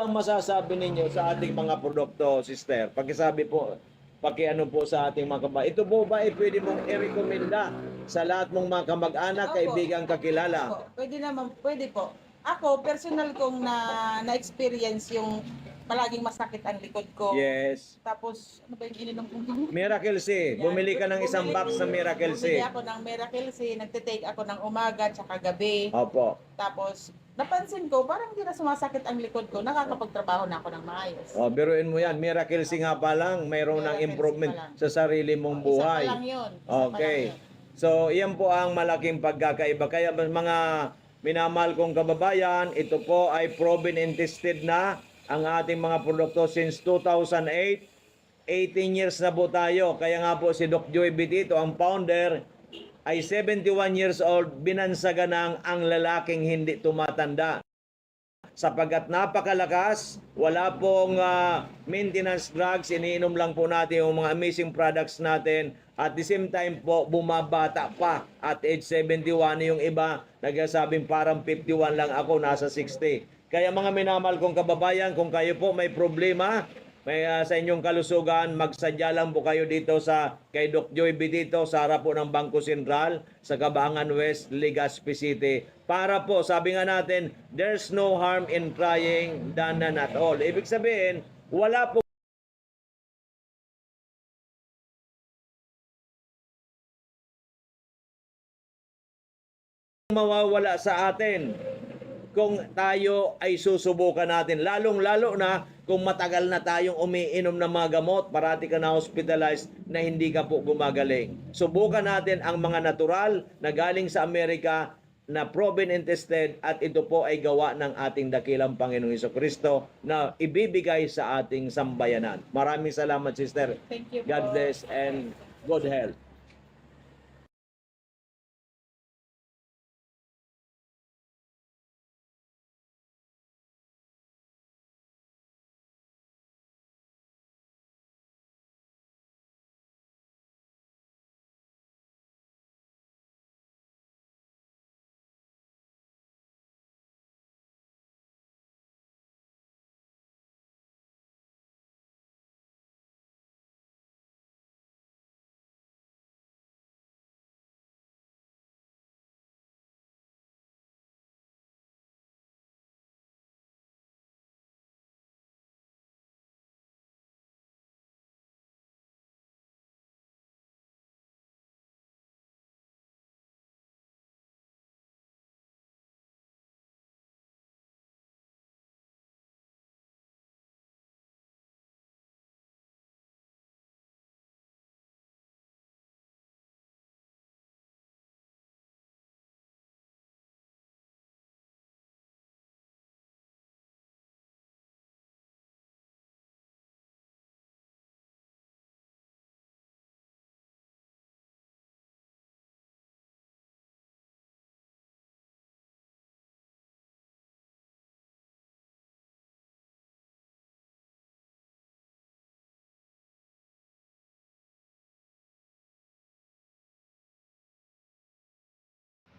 ang masasabi ninyo sa ating mga produkto, sister? Pakisabi po, pakiano po sa ating mga kababayan. Ito po ba ay pwede mong i-recommenda sa lahat mong mga kamag-anak, Opo. kaibigan, kakilala? Opo, pwede naman, pwede po. Ako, personal kong na-experience yung palaging masakit ang likod ko. Yes. Tapos, ano ba yung ininom kong Miracle C. Bumili ka ng isang box ng Miracle C. Bumili ako ng Miracle C, nagtitake ako ng umaga tsaka gabi. Opo. Tapos, napansin ko, parang hindi na sumasakit ang likod ko. Nakakapagtrabaho na ako ng maayos. O, biruin mo yan. Miracle C nga pa lang, mayroon ng Miracle C improvement pa lang. sa sarili mong Isa buhay. pa lang yun. Isa pa lang Okay. yun. So, iyan po ang malaking pagkakaiba. Kaya mga minamahal kong kababayan, ito po ay proven and tested na ang ating mga produkto since 2008. 18 years na po tayo. Kaya nga po si Doc Joy Bitito, ang founder, ay 71 years old, binansagan ang lalaking hindi tumatanda. Sapagkat napakalakas, wala pong maintenance drugs, iniinom lang po natin yung mga amazing products natin. At the same time po, bumabata pa at age 71 yung iba, nagsasabing parang 51 lang ako, nasa 60. Kaya mga minamahal kong kababayan, kung kayo po may problema, may sa inyong kalusugan, magsadya lang po kayo dito sa kay Doc Joy Bitito sa harap po ng Bangko Sentral sa Cabangan West, Legazpi City. Para po, sabi nga natin, there's no harm in trying than none at all. Ibig sabihin, wala po mawawala sa atin kung tayo ay susubukan natin. Lalong-lalo na kung matagal na tayong umiinom ng mga gamot, parati ka na hospitalized na hindi ka po gumagaling. Subukan natin ang mga natural na galing sa Amerika na proven and tested at ito po ay gawa ng ating dakilang Panginoong Hesukristo na ibibigay sa ating sambayanan. Maraming salamat, sister. Thank you po. God bless and good health.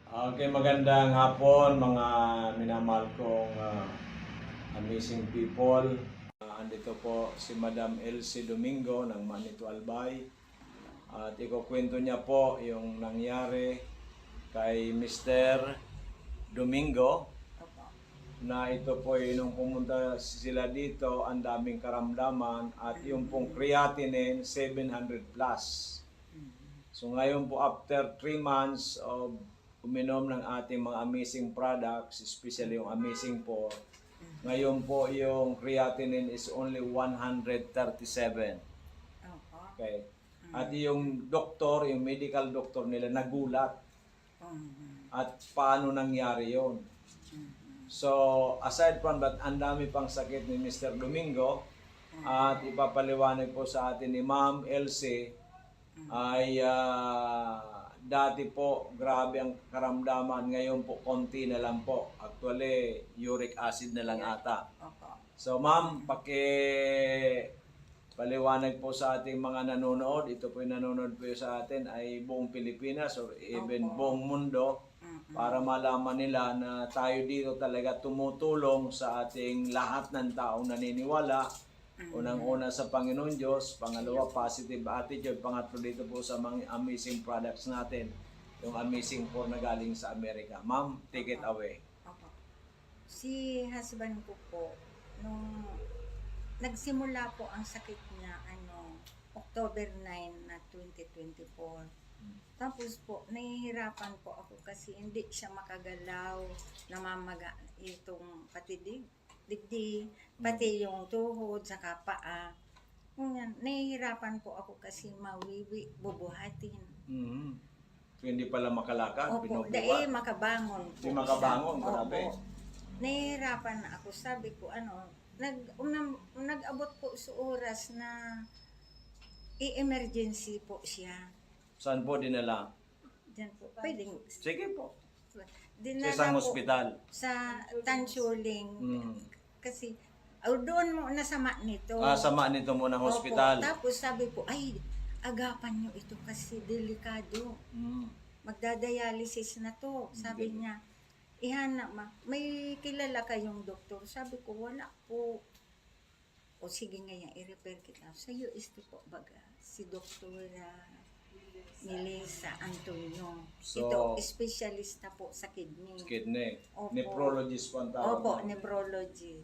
Okay, magandang hapon mga minamahal kong amazing people. Andito po si Madam Elsie Domingo ng Manito Albay. At ikukwento niya po yung nangyari kay Mr. Domingo na ito po nung pumunta sila dito, ang daming karamdaman at yung pong creatinine 700 plus. So ngayon po after 3 months of uminom ng ating mga amazing products, especially yung amazing po, ngayon po yung creatinine is only 137. Okay. At yung doktor, yung medical doctor nila nagulat. At paano nangyari yon? So, aside from that, ang dami pang sakit ni Mr. Domingo at ipapaliwanag po sa atin ni Ma'am Elsie ay dati po grabe ang karamdaman, ngayon po konti na lang po. Actually, uric acid na lang ata. So ma'am, paliwanag po sa ating mga nanonood, ito po yung nanonood po sa atin ay buong Pilipinas or even buong mundo. para malaman nila na tayo dito talaga tumutulong sa ating lahat ng taong naniniwala. Unang-una sa Panginoon Diyos, pangalawa positive attitude, pangatlo dito po sa mga amazing products natin, yung amazing po na galing sa Amerika. Ma'am, take it away. Opo. Si husband ko po, nung nagsimula po ang sakit niya, October 9 na 2024. Tapos po, nahihirapan po ako kasi hindi siya makagalaw, namamaga itong patiding, digdig, pati yung tuhod, saka paa. Ganyan, nahihirapan po ako kasi mawiwi, bubuhatin. Mm-hmm. So, hindi pala makalakad, Opo, binubuhat. dahil makabangon po. Hindi makabangon, siya. grabe. Opo. Nahihirapan na ako. Sabi ko, nag-abot po sa oras na i-emergency po siya. Saan po dinala? Diyan po. Pwedeng. Sige po. Sa Dinala isang po ospital. sa Tansuling. Mm. Kasi, doon mo nasama nito. Sama nito muna ng Opo. hospital. Tapos sabi po, ay, agapan nyo ito kasi delikado. Mm. Magdadialysis na to. Sabi Okay. niya, ihana may kilala kayong doktor? Sabi ko, wala po. O sige ngayon, i-repair kita. Sa US po baga, si Dr. Melissa Antonio. So, Ito, specialista po sa kidney. Kidney. Opo. Nephrologist po ang tawag. Opo, nephrology.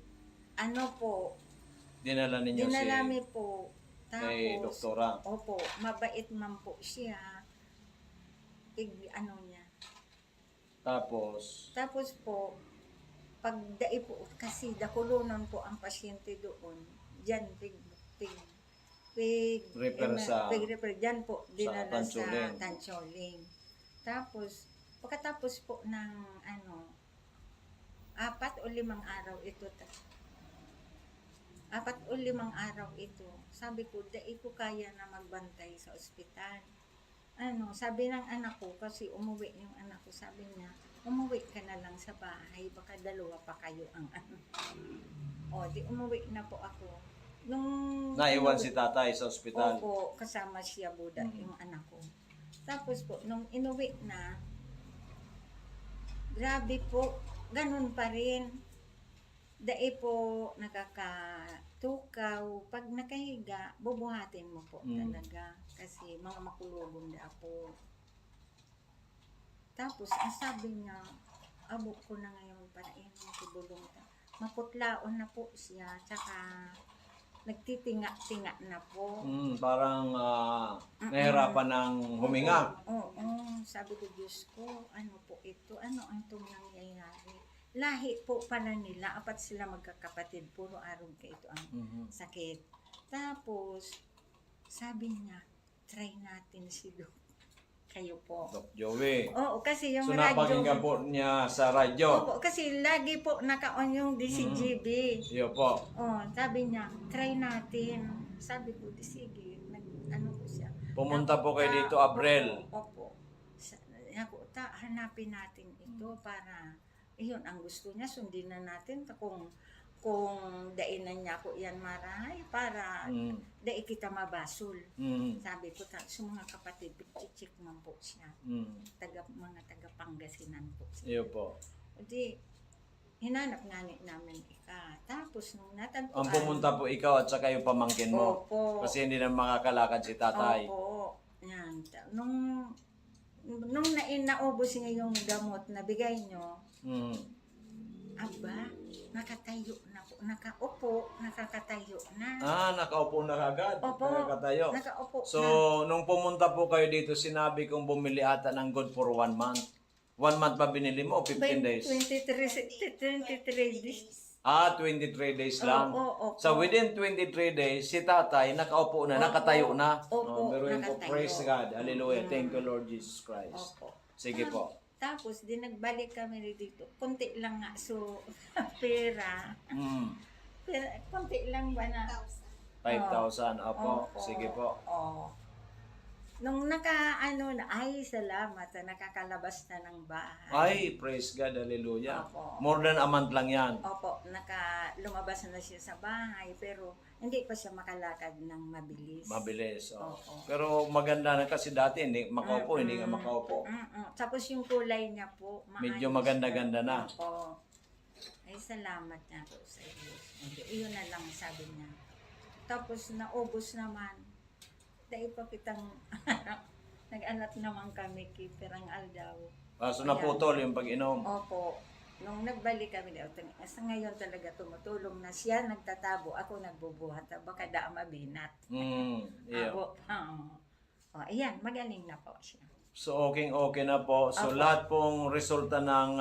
Dinala ninyo Dinalami po. kay Tapos, doktora. opo, mabait man po siya. Niya. Tapos, Tapos po, pagdai po, kasi dakulunon po ang pasyente doon, dyan, refer dyan po, dinala sa Tansuling. Tansuling. Tapos, pagkatapos po ng 4 o 5 araw ito, 4 o 5 araw ito, sabi ko, dai ko kaya na magbantay sa ospital. Sabi ng anak ko, kasi umuwi yung anak ko, sabi niya, umuwi ka na lang sa bahay, baka dalawa pa kayo ang di umuwi na po ako. Nung naiwan si tatay sa ospital. Opo, kasama siya Buda, yung anak ko. Tapos po, nung inuwi na, grabe po, ganun pa rin. Dai po nakakatukaw. Pag nakahiga, bubuhatin mo po talaga. Kasi mga makulubong na po. Tapos, ang sabi niya, abo ko na ngayon para tibulong ta. Maputlaon na po siya. Tsaka, nagtitinga-tinga na po. Parang nahirapan ng huminga. Oo. Sabi ko, Diyos ko, ano po ito? Ano ang itong nangyayari? Lahi po pala nila. Apat sila magkakapatid. Puro arog ka ito ang sakit. Tapos, sabi niya, try natin si Doc. Kayo po. Doc Joey. Oo, kasi yung So, radyo. napakinggan po niya sa radyo. Opo, kasi lagi po naka-on yung DCGB. Iyo po. Sabi niya, try natin. Sabi ko, sige, ano ko siya. Pumunta po kayo dito, Abrel. Opo. Hanapin natin ito para, yun ang gusto niya, sundin na natin kung dainan niya ko yan marahay para dai kita mabasol. Sabi ko, sa mga kapatid, check man po siya. Mga taga Pangasinan po siya. Iyo po. Di, hinanap nga namin ika. Tapos nung natagpuan. Ang pumunta po ikaw at saka yung pamangkin mo. Opo. Kasi hindi na makakalakad si tatay. Opo. Yan. Nung naubos niya yung gamot na bigay nyo, aba, nakatayo na po. Nakakatayo na. Nakaupo na kagad. Opo. Nakatayo. Nakaupo So, na. nung pumunta po kayo dito, sinabi kong bumili ata ng good for 1 month. 1 month pa binili mo o 15 days? 23 days. 23 days lang. Opo. So, within 23 days, si tatay nakaupo na, Opo. nakatayo na. Opo, Pero yun po, nakatayo. praise God. Hallelujah. Thank you, Lord Jesus Christ. Opo. Sige po. Tapos, di nagbalik kami dito. Kunti lang nga. So, pera. Kunti lang ba na? 5,000. Opo. Opo. Sige po. Oo. nung ano na, ay salamat, nakakalabas na ng bahay. Ay, praise God, hallelujah. Opo. More than a month lang yan. Opo, lumabas na siya sa bahay, pero hindi pa siya makalakad ng mabilis. Mabilis. Oh. Oo. Pero maganda na kasi dati, hindi makaupo, hindi ka makaupo. Tapos yung kulay niya po, maayos Medyo maganda-ganda na. Opo. Ay, salamat na po sa Diyos. Iyon na lang sabi niya. Tapos naubos naman. Dahil pa kitang nag-anak naman kami kay Perang Aldaw. So naputol yung pag-inom. Opo. Nung nagbalik kami daw, sa ngayon talaga tumutulong na siya, nagtatabo, ako nagbubuhat, baka da mabinat. Yeah. Ako, ayan, magaling na po siya. So okay na po. So Opo. lahat pong resulta ng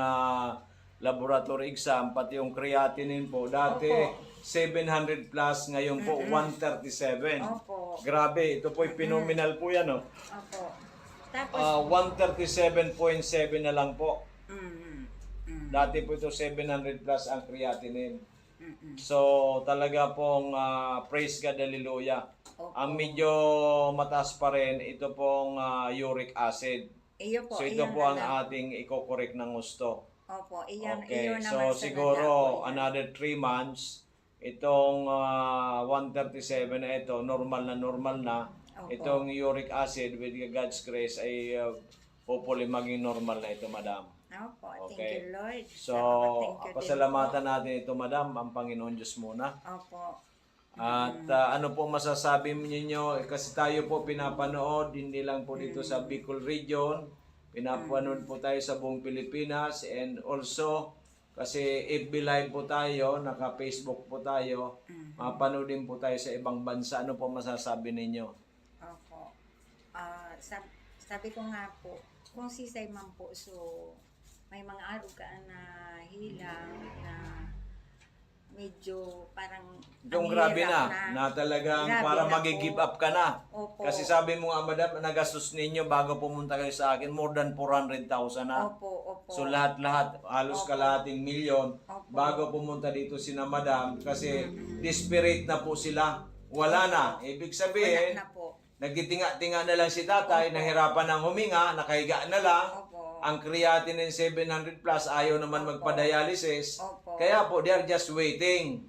laboratory exam, pati yung creatinine po, dati Opo. 700 plus, ngayon po 137. Opo. Grabe, ito po phenomenal po yan. Oh. Opo. Tapos, 137.7 na lang po. mm, Dati po ito 700 plus ang creatinine. mm. So talaga pong praise God, hallelujah. Opo. Ang medyo mataas pa rin, ito pong uric acid. Iyo po, So ito iyon po na ang lang. ating i-correct ng gusto. Opo, iyon, Okay, iyon so naman sa siguro nandako, iyon. another 3 months, itong 137 na ito, normal na. Opo. Itong uric acid with God's grace ay hopefully maging normal na ito, madam. Opo, Okay. thank you Lord. So, Thank you din pasalamatan natin ito, madam, ang Panginoon Diyos muna. po. Opo. At ano po masasabi ninyo, kasi tayo po pinapanood, hindi lang po dito sa Bicol region, pinapanood po tayo sa buong Pilipinas, and also, kasi FB Live po tayo, naka-Facebook po tayo, mapanood din po tayo sa ibang bansa. Ano po masasabi ninyo? Opo. Sabi ko nga po, kung si man po, so may mga araw ka na hilang na medyo parang Yung ang grabe hirap na talagang Grabe para na mag-give po. up ka na. Opo. Kasi sabi mo nga, madam, nagastos ninyo bago pumunta kayo sa akin, more than 400,000 na. Opo. So lahat-lahat, halos Opo. kalahating milyon Opo. bago pumunta dito si na madam kasi desperate na po sila. Wala na. Ibig Wala sabihin, na po. nagtitinga-tinga na lang si tatay, Opo. nahirapan ng huminga, nakahiga na lang. Opo. Ang creatinine 700 plus, ayaw naman Opo. magpa-dialysis. Opo. Kaya po, they are just waiting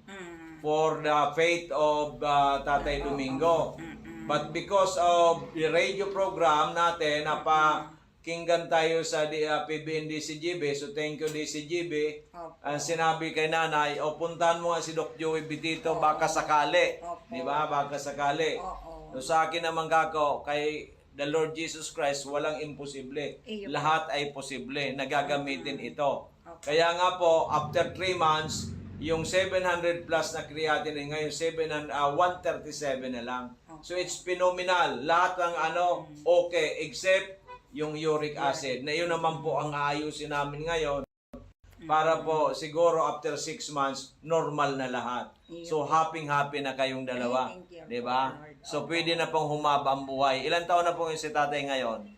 for the fate of Tatay Domingo. But because of the radio program natin, napakinggan tayo sa PBN DCGB, so thank you DCGB. Opo. Ang sinabi kay nanay, o puntahan mo nga si Doc Joey Bitito, baka sakali. Opo. Di ba? Baka sakali. Oo. So sa akin naman kako, kay the Lord Jesus Christ, walang imposible. Iyo. Lahat ay posible. Nagagamitin ito. Okay. Kaya nga po, after 3 months, yung 700 plus na creatinine ngayon, 137 na lang. So it's phenomenal. Lahat ng okay, except yung uric acid. Na yun naman po ang aayusin namin ngayon. Para po, siguro after 6 months, normal na lahat. So happy na kayong dalawa. Thank you. Di ba? Lord. So pwede na pong humaba ang buhay. Ilan taon na po yung si tatay ngayon?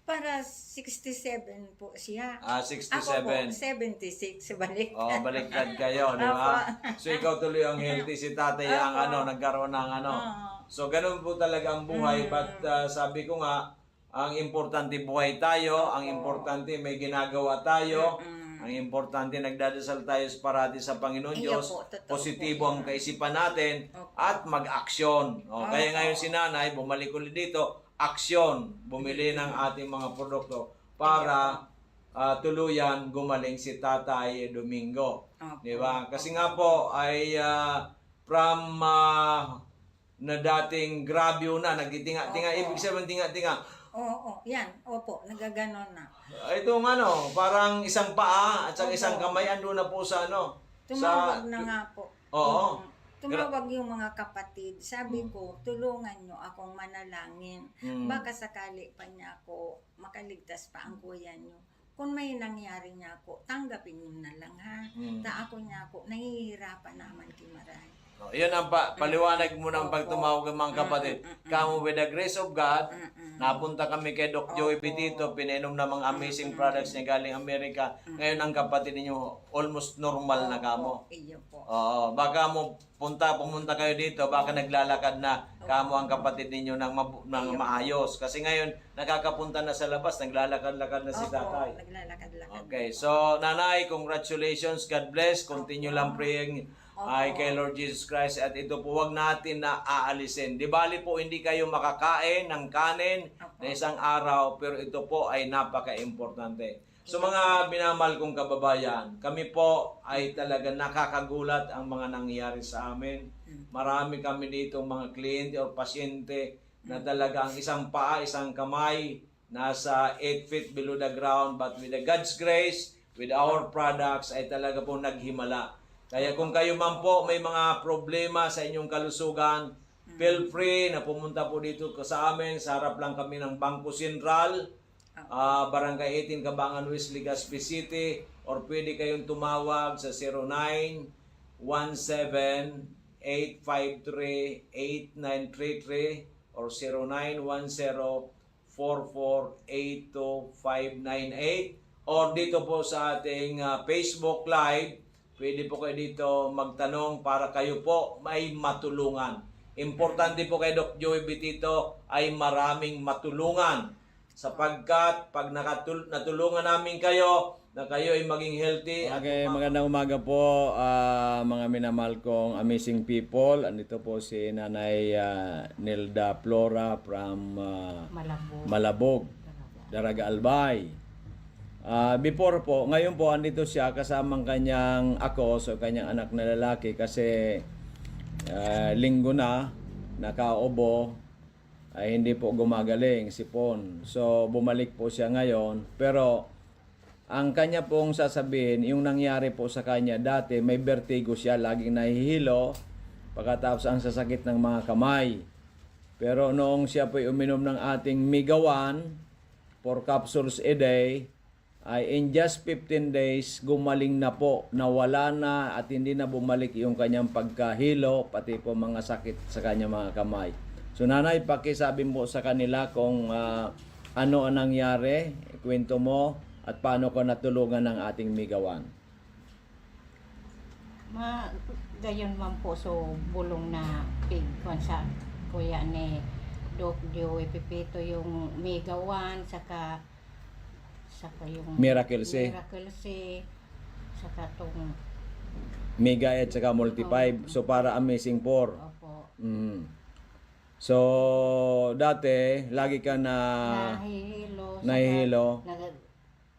Para 67 po siya. 67. Ako po, 76. Balik. Oh, baliktad kayo, di ba? So ikaw tuloy ang healthy, si tatay ang Opo. nagkaroon ng So ganun po talaga ang buhay. But sabi ko nga, ang importante buhay tayo, ang importante may ginagawa tayo, ang importante nagdadasal tayo parati sa Panginoon Iyo Diyos, po, totoo positibo po ang kaisipan natin, Opo. at mag-aksyon. Kaya Opo. ngayon si nanay, bumalik ulit dito, aksyon, bumili ng ating mga produkto para tuluyan gumaling si Tatay Domingo. Opo. Di ba? Kasi nga po ay from na dating grabyo na, nagtitinga-tinga, Opo. ibig sabihin tinga-tinga. Oo, yan. Opo, nagaganon na. Itong parang isang paa at saka Opo. isang kamay, ando na po sa Tumawag na nga po. Oo. Tumawag yung mga kapatid. Sabi ko, tulungan nyo akong manalangin. Baka sakali pa niya ako makaligtas pa ang kuya nyo. Kung may nangyari niya ako, tanggapin nyo na lang ha. Ta ako niya ako, nahihirapan naman kimaray. Yun ang paliwanag mo ng pagtumawag ng mga kapatid. Kamu with the grace of God, napunta kami kay Doc Joey Bitito, pinainom na mga amazing products niya galing Amerika. Ngayon ang kapatid ninyo, almost normal na kamo. Iyo po. Oo, baka pumunta kayo dito, baka naglalakad na, kamo ang kapatid ninyo ng maayos. Kasi ngayon, nakakapunta na sa labas, naglalakad-lakad na si tatay. Naglalakad-lakad. Okay, so nanay, congratulations, God bless. Continue lang praying ay kay Lord Jesus Christ, at ito po wag natin na aalisin. Di bali po hindi kayo makakain ng kanin na isang araw, pero ito po ay napaka-importante. So mga minamahal kong kababayan, kami po ay talaga nakakagulat ang mga nangyayari sa amin. Marami kami dito mga kliyente o pasyente na talaga ang isang paa, isang kamay, nasa 8 feet below the ground, but with the God's grace, with our products, ay talaga po naghimala. Kaya kung kayo man po may mga problema sa inyong kalusugan, feel free na pumunta po dito sa amin. Sa harap lang kami ng Bangko Sentral, Barangay 18, Cabangan West, Legazpi City, or pwede kayong tumawag sa 0917-853-8933 or 0910-4482-598, or dito po sa ating Facebook Live. Pwede po kayo dito magtanong para kayo po may matulungan. Importante po kay Doc Joey Betito ay maraming matulungan. Sapagkat pag natulungan namin kayo, na kayo ay maging healthy. Okay, magandang umaga po mga minamahal kong amazing people. Andito po si Nanay Nilda Flora from Malabog, Daraga Albay. Before po, ngayon po andito siya kasamang kanyang so kanyang anak na lalaki, kasi linggo na nakaubo ay hindi po gumagaling si Pon. So bumalik po siya ngayon, pero ang kanya pong sasabihin, yung nangyari po sa kanya dati, may vertigo siya, laging nahihilo pagkatapos ang sasakit ng mga kamay. Pero noong siya po uminom ng ating Migawan 4 capsules a day, ay in just 15 days, gumaling na po, nawala na at hindi na bumalik yung kanyang pagkahilo, pati po mga sakit sa kanyang mga kamay. So nanay, pakisabi mo sa kanila kung ano ang nangyari, kwento mo, at paano ko natulungan ng ating Migawan. Gayon man po, so bulong na pig sa kuya ni Doc Joey Pipito yung Migawan, saka yung Miracle C, saka tong Mega at saka Multi 5. So para Amazing 4. opo, So dati lagi ka na nahihilo.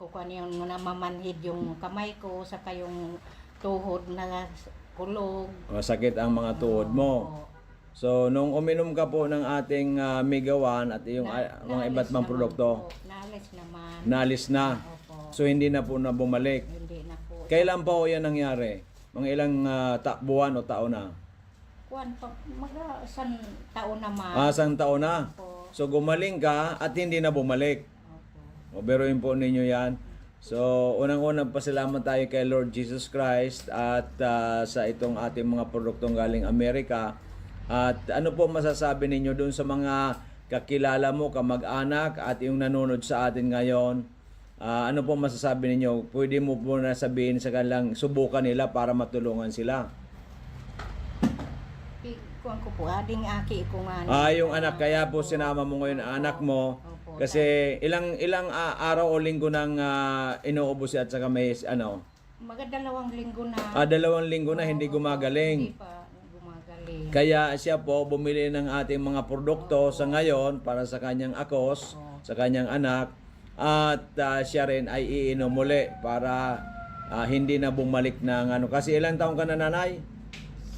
kukuha niyo na mamanhid yung kamay ko, saka yung tuhod na kulog. Masakit ang mga tuhod mo. Opo. So nung uminom ka po ng ating Migawan at yung mga iba't ibang produkto, Naalis naman. naalis na. Opo. So hindi na po na bumalik. Hindi na po. Kailan pa po yan nangyari? Mga ilang buwan o taon na? Kuwan pa, isang taon naman. Isang taon na. Opo. So gumaling ka at hindi na bumalik. Opo. O beruin po ninyo yan. So unang-unang pasalamat tayo kay Lord Jesus Christ at sa itong ating mga produktong galing Amerika. At ano po masasabi ninyo doon sa mga kakilala mo, kamag-anak at yung nanonood sa atin ngayon? Ano po masasabi ninyo? Pwede mo po na sabihin sa kanilang subukan nila para matulungan sila. Kuwan ko po, ading aki ko nga. Yung anak, kaya po sinama mo ngayon ang anak mo. Opo. Kasi ilang araw o linggo nang inuubos siya at saka may Dalawang linggo na. 2 linggo na hindi gumagaling. Hindi pa gumagaling. Kaya siya po bumili ng ating mga produkto sa ngayon para sa kanyang sa kanyang anak, at siya rin ay iinom muli para hindi na bumalik ng Kasi ilang taon ka na, nanay?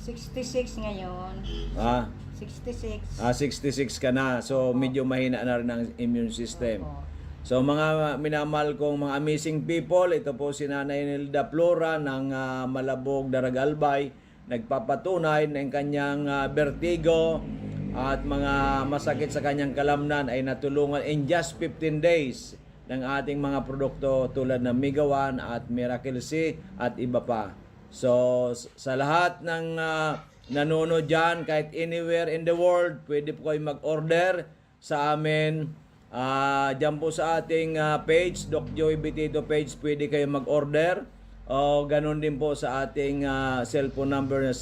66 ngayon. 66. 66 ka na. So medyo mahina na rin ang immune system. Opo. So mga minamahal kong mga amazing people, ito po si Nanay Nilda Flora ng Malabog, Daraga Albay, nagpapatunay ng kanyang vertigo at mga masakit sa kanyang kalamnan ay natulungan in just 15 days ng ating mga produkto tulad ng Migawan at Miracle C at iba pa. So sa lahat ng nanonood dyan, kahit anywhere in the world, pwede po kayo mag-order sa amin. Dyan po sa ating page, Doc Joey Betito page, pwede kayo mag-order. O ganun din po sa ating cellphone number na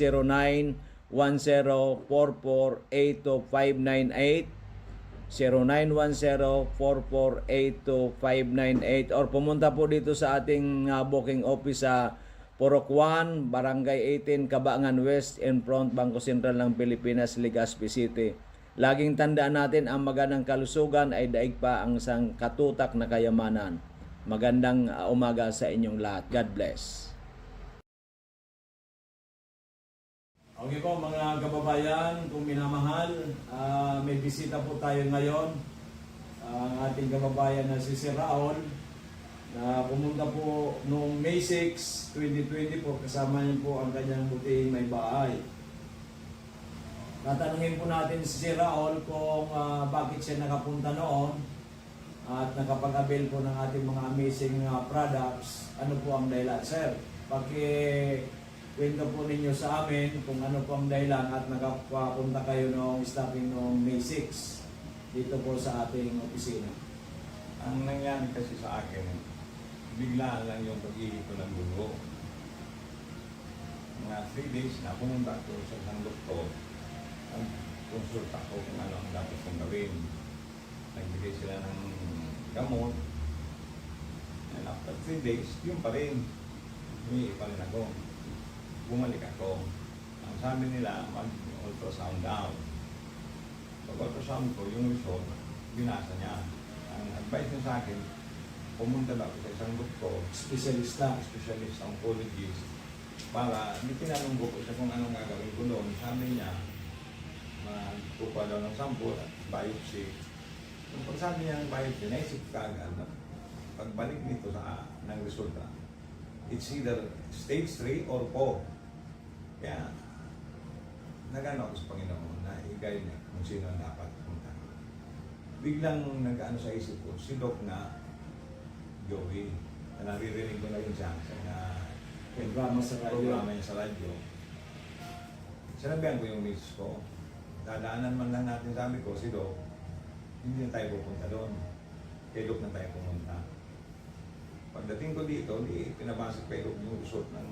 0910-4482598, or pumunta po dito sa ating booking office sa Purok 1, Barangay 18, Cabangan West, in front Bangko Sentral ng Pilipinas, Legazpi City. Laging tandaan natin, ang magandang kalusugan ay daig pa ang isang katutak na kayamanan. Magandang umaga sa inyong lahat. God bless. Okay po mga kababayan, kung minamahal, may bisita po tayo ngayon. Ang ating kababayan na si Sir Raul, na pumunta po noong May 6, 2020 po, kasama niyo po ang kanyang butihing may bahay. Tatanungin po natin si Sir Raul kung bakit siya nakapunta noon at nakapag-avail po ng ating mga amazing products. Ano po ang dahilan? Sir, kwento po ninyo sa amin kung ano po ang dahilan at nakapunta kayo noong stopping noong May 6 dito po sa ating opisina. Ang nangyari kasi sa akin, biglaan lang yung pag-ihip ko ng dugo. Mga 3 days na pumunta ko sa isang doktor. Ang konsulta ko kung ano ang dapat kong gawin. Nagbigay sila ng gamot. And after 3 days, yun pa rin. Humihi pa rin ako. Bumalik ako. Ang sabi nila, mag-ultrasound daw. Pag-ultrasound ko, yung result, binasa niya. Ang advice niya sa akin, pumunta na ako sa isang doktor, specialist oncologist, para tinanong ko siya kung anong gagawin ko doon. Sabi niya, magkukuha daw ng sample at biopsy. Kung pagsabi niya ng biopsy, naisip ka agad na pagbalik nito ng resulta, it's either stage 3 or 4. Kaya, nag-ano ako sa Panginoon na i-guide niya kung sino ang dapat punta. Biglang nag-ano sa isip ko, si Doc na Joey, na naririnig ko na yun siya sa Programa sa radyo. programa niya sa radyo. Sinabihan ko yung miss ko, dadaanan man lang natin, sabi ko, si Doc, hindi na tayo pupunta doon. Kay Doc na tayo pumunta. Pagdating ko dito, pinabasa kay Doc yung result ng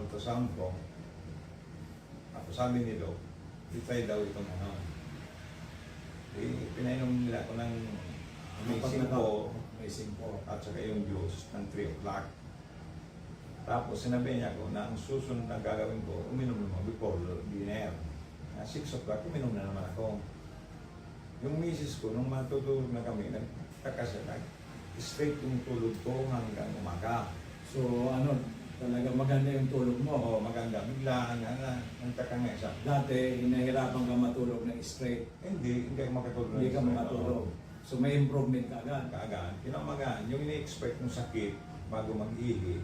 ultrasound ko. Tapos sabi ni Doc, i-try daw itong ano. Pinainom nila ako ng amazing po at saka yung juice ng 3 o'clock. Tapos sinabi niya ko na ang susunod na gagawin ko, uminom naman before dinner. 6 o'clock, uminom na naman ako. Yung misis ko, nung matutulog na kami, nagkakasalag. Straight yung tulog ko hanggang umaga. So ano, talaga maganda yung tulog mo. Oo, maganda. Biglaan nga, nagtaka nga isa. Dati, hinahirapan ka matulog ng straight. Hindi ako makatulog. Hindi ka makatulog. So may improvement ka agad. Kaagad. Kinamagaan, yung ini-expect ng sakit bago mag-ihi,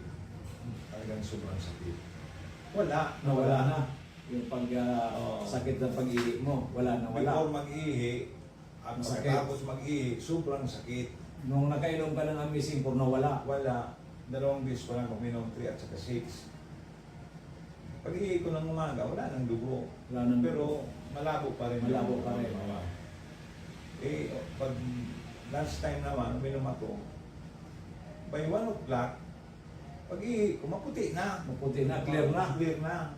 talagang sobrang sakit. Nawala na. Yung Oo. sakit ng pag-ihi mo, wala. Before mag-ihi, at Masakit. pagkatapos mag-ihi, sobrang sakit. Nung nakainom ka ng Amazing for nawala. Wala. 2 beses ko lang uminom, 3 at saka 6. Pag-ihi ko ng umaga, wala nang dugo. Wala nang Pero malabo pa rin. Malabo pa rin. Pag last time naman, uminom ako, by 1 o'clock, pag-ihi ko, maputi na. Maputi na, clear na. Clear na.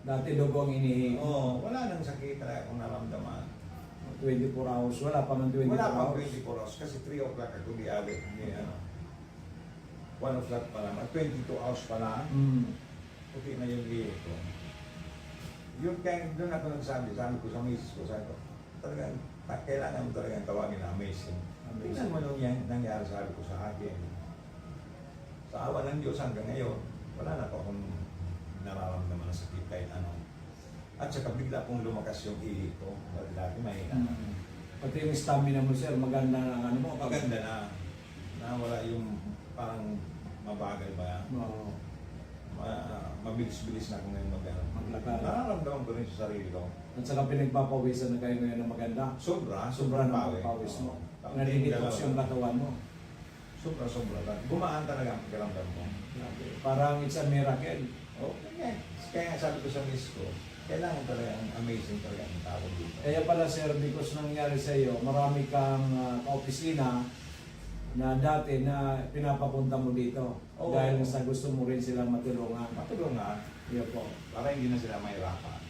Dati dugo ang inihi. Oo, wala nang sakit talaga akong naramdaman. 24 hours. Wala pa ng 24 Wala pang hours. 24 hours kasi 3 o'clock ako di-abot. 1 o'clock pa lang. At 22 hours pa lang, puti na yung ihi ko. Yun kaya doon ako nagsabi, sabi ko sa misis ko, sabi ko, talagang kailangan mo talagang tawagin na amazing. Tingnan mo nung yan, nangyari sabi ko sa akin. Sa awa ng Diyos hanggang ngayon, wala na po akong nararamdaman na sakit kahit ano. At saka bigla pong lumakas yung ihi ko. Dati mahina. Pati yung stamina mo, sir, maganda na ang ano mo. Maganda na. Wala yung parang mabagal ba. Oo. Mabilis-bilis na ako ngayon Maglakad. Nararamdaman ko rin sa sarili ko. At saka pinagpapawisan na kayo ngayon ng maganda. Sobra ng pawi. pawis mo. Oo. Nalilitos yung katawan mo. Sobra. Gumaan talaga ang pakiramdam ko. Parang it's a miracle. Oh, kaya sabi ko sa miss ko, kailangan talaga ang amazing talaga ang tawag dito. Kaya pala, sir, because nangyari sa iyo, marami kang kaopisina na dati na pinapapunta mo dito. Oo. Dahil sa gusto mo rin silang matulungan. Matulungan. Yun po. Para hindi na sila mahirapan.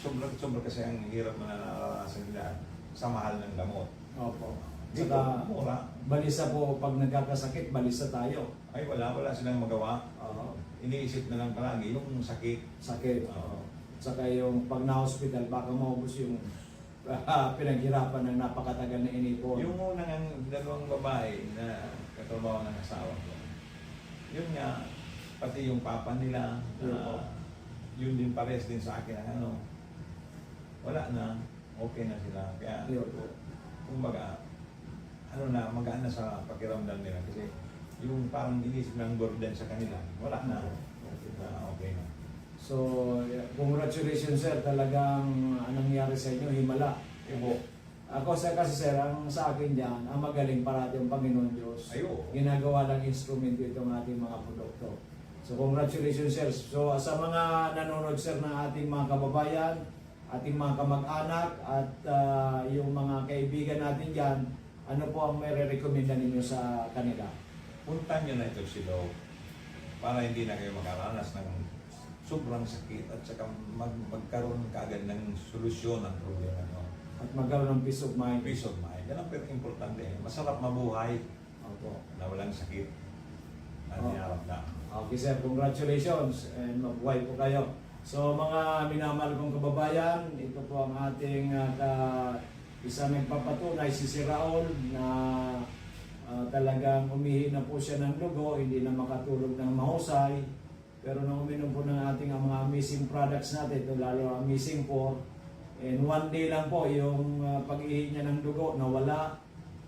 Sobrang kasi ang hirap na naranasan nila sa mahal ng gamot. Opo. Dito, Saka, mura. balisa po, pag nagkakasakit, balisa tayo. Ay wala silang magawa. Oo. Iniisip na lang palagi yung sakit. Sakit. Oo. Saka yung pag na-hospital, baka maubos yung pinaghirapan ng napakatagal na inipon. Yung unang ang dalawang babae na katrabaho ng asawa ko, yun nga, pati yung papa nila, yun din pares din sa akin, ano, wala na, okay na sila. Kaya, Yun po. kumbaga, ano na, magaan na sa pakiramdam nila. Kasi yung parang inisip ng burden sa kanila, wala na. Okay na. So, congratulations sir, talagang anong nangyari sa inyo, himala. Ibo. Ako kasi sir, ang sa akin dyan, ang magaling parati ang Panginoon Diyos. Ayo. Ginagawa ng instrumento itong ating mga produkto. So congratulations sir. So sa mga nanonood sir ng ating mga kababayan, ating mga kamag-anak at yung mga kaibigan natin dyan, ano po ang may re-recommenda ninyo sa kanila? Punta nyo na ito si Doc para hindi na kayo makaranas ng sobrang sakit at saka magkaroon kaagad ng solusyon ng problema nyo. At magkaroon ng peace of mind. Peace of mind. Yan ang importante. Masarap mabuhay Opo. na walang sakit na Oh. dinarap na. Okay sir, congratulations and mabuhay po kayo. So mga minamahal kong kababayan, ito po ang ating isang nagpapatunay si Sir Raul na talagang umihi na po siya ng dugo, hindi na makatulog ng mahusay. Pero nung uminom po ng ating mga amazing products natin, ito lalo ang amazing 4, and one day lang po yung pag-ihi niya ng dugo nawala.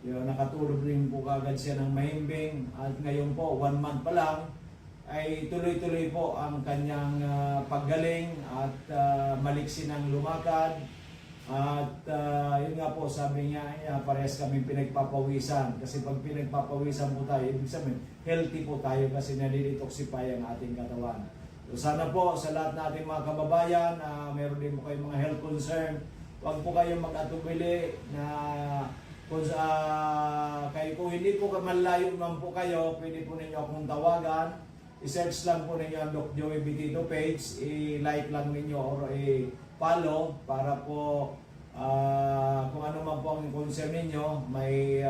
Yung nakatulog rin po kagad siya ng mahimbing at ngayon po 1 month pa lang ay tuloy-tuloy po ang kanyang paggaling at maliksi ng lumakad at yun nga po sabi niya parehas kami pinagpapawisan kasi pag pinagpapawisan po tayo ibig sabihin healthy po tayo kasi nalilitoxify ang ating katawan. So sana po sa lahat nating mga kababayan meron din po kayong mga health concern, huwag po kayong mag-atubili na kung hindi po malayo man po kayo, pwede po ninyo akong tawagan. I-search lang po ninyo ang Doc Joey Betito page, i-like lang ninyo or i-follow para po kung ano man po ang concern ninyo, may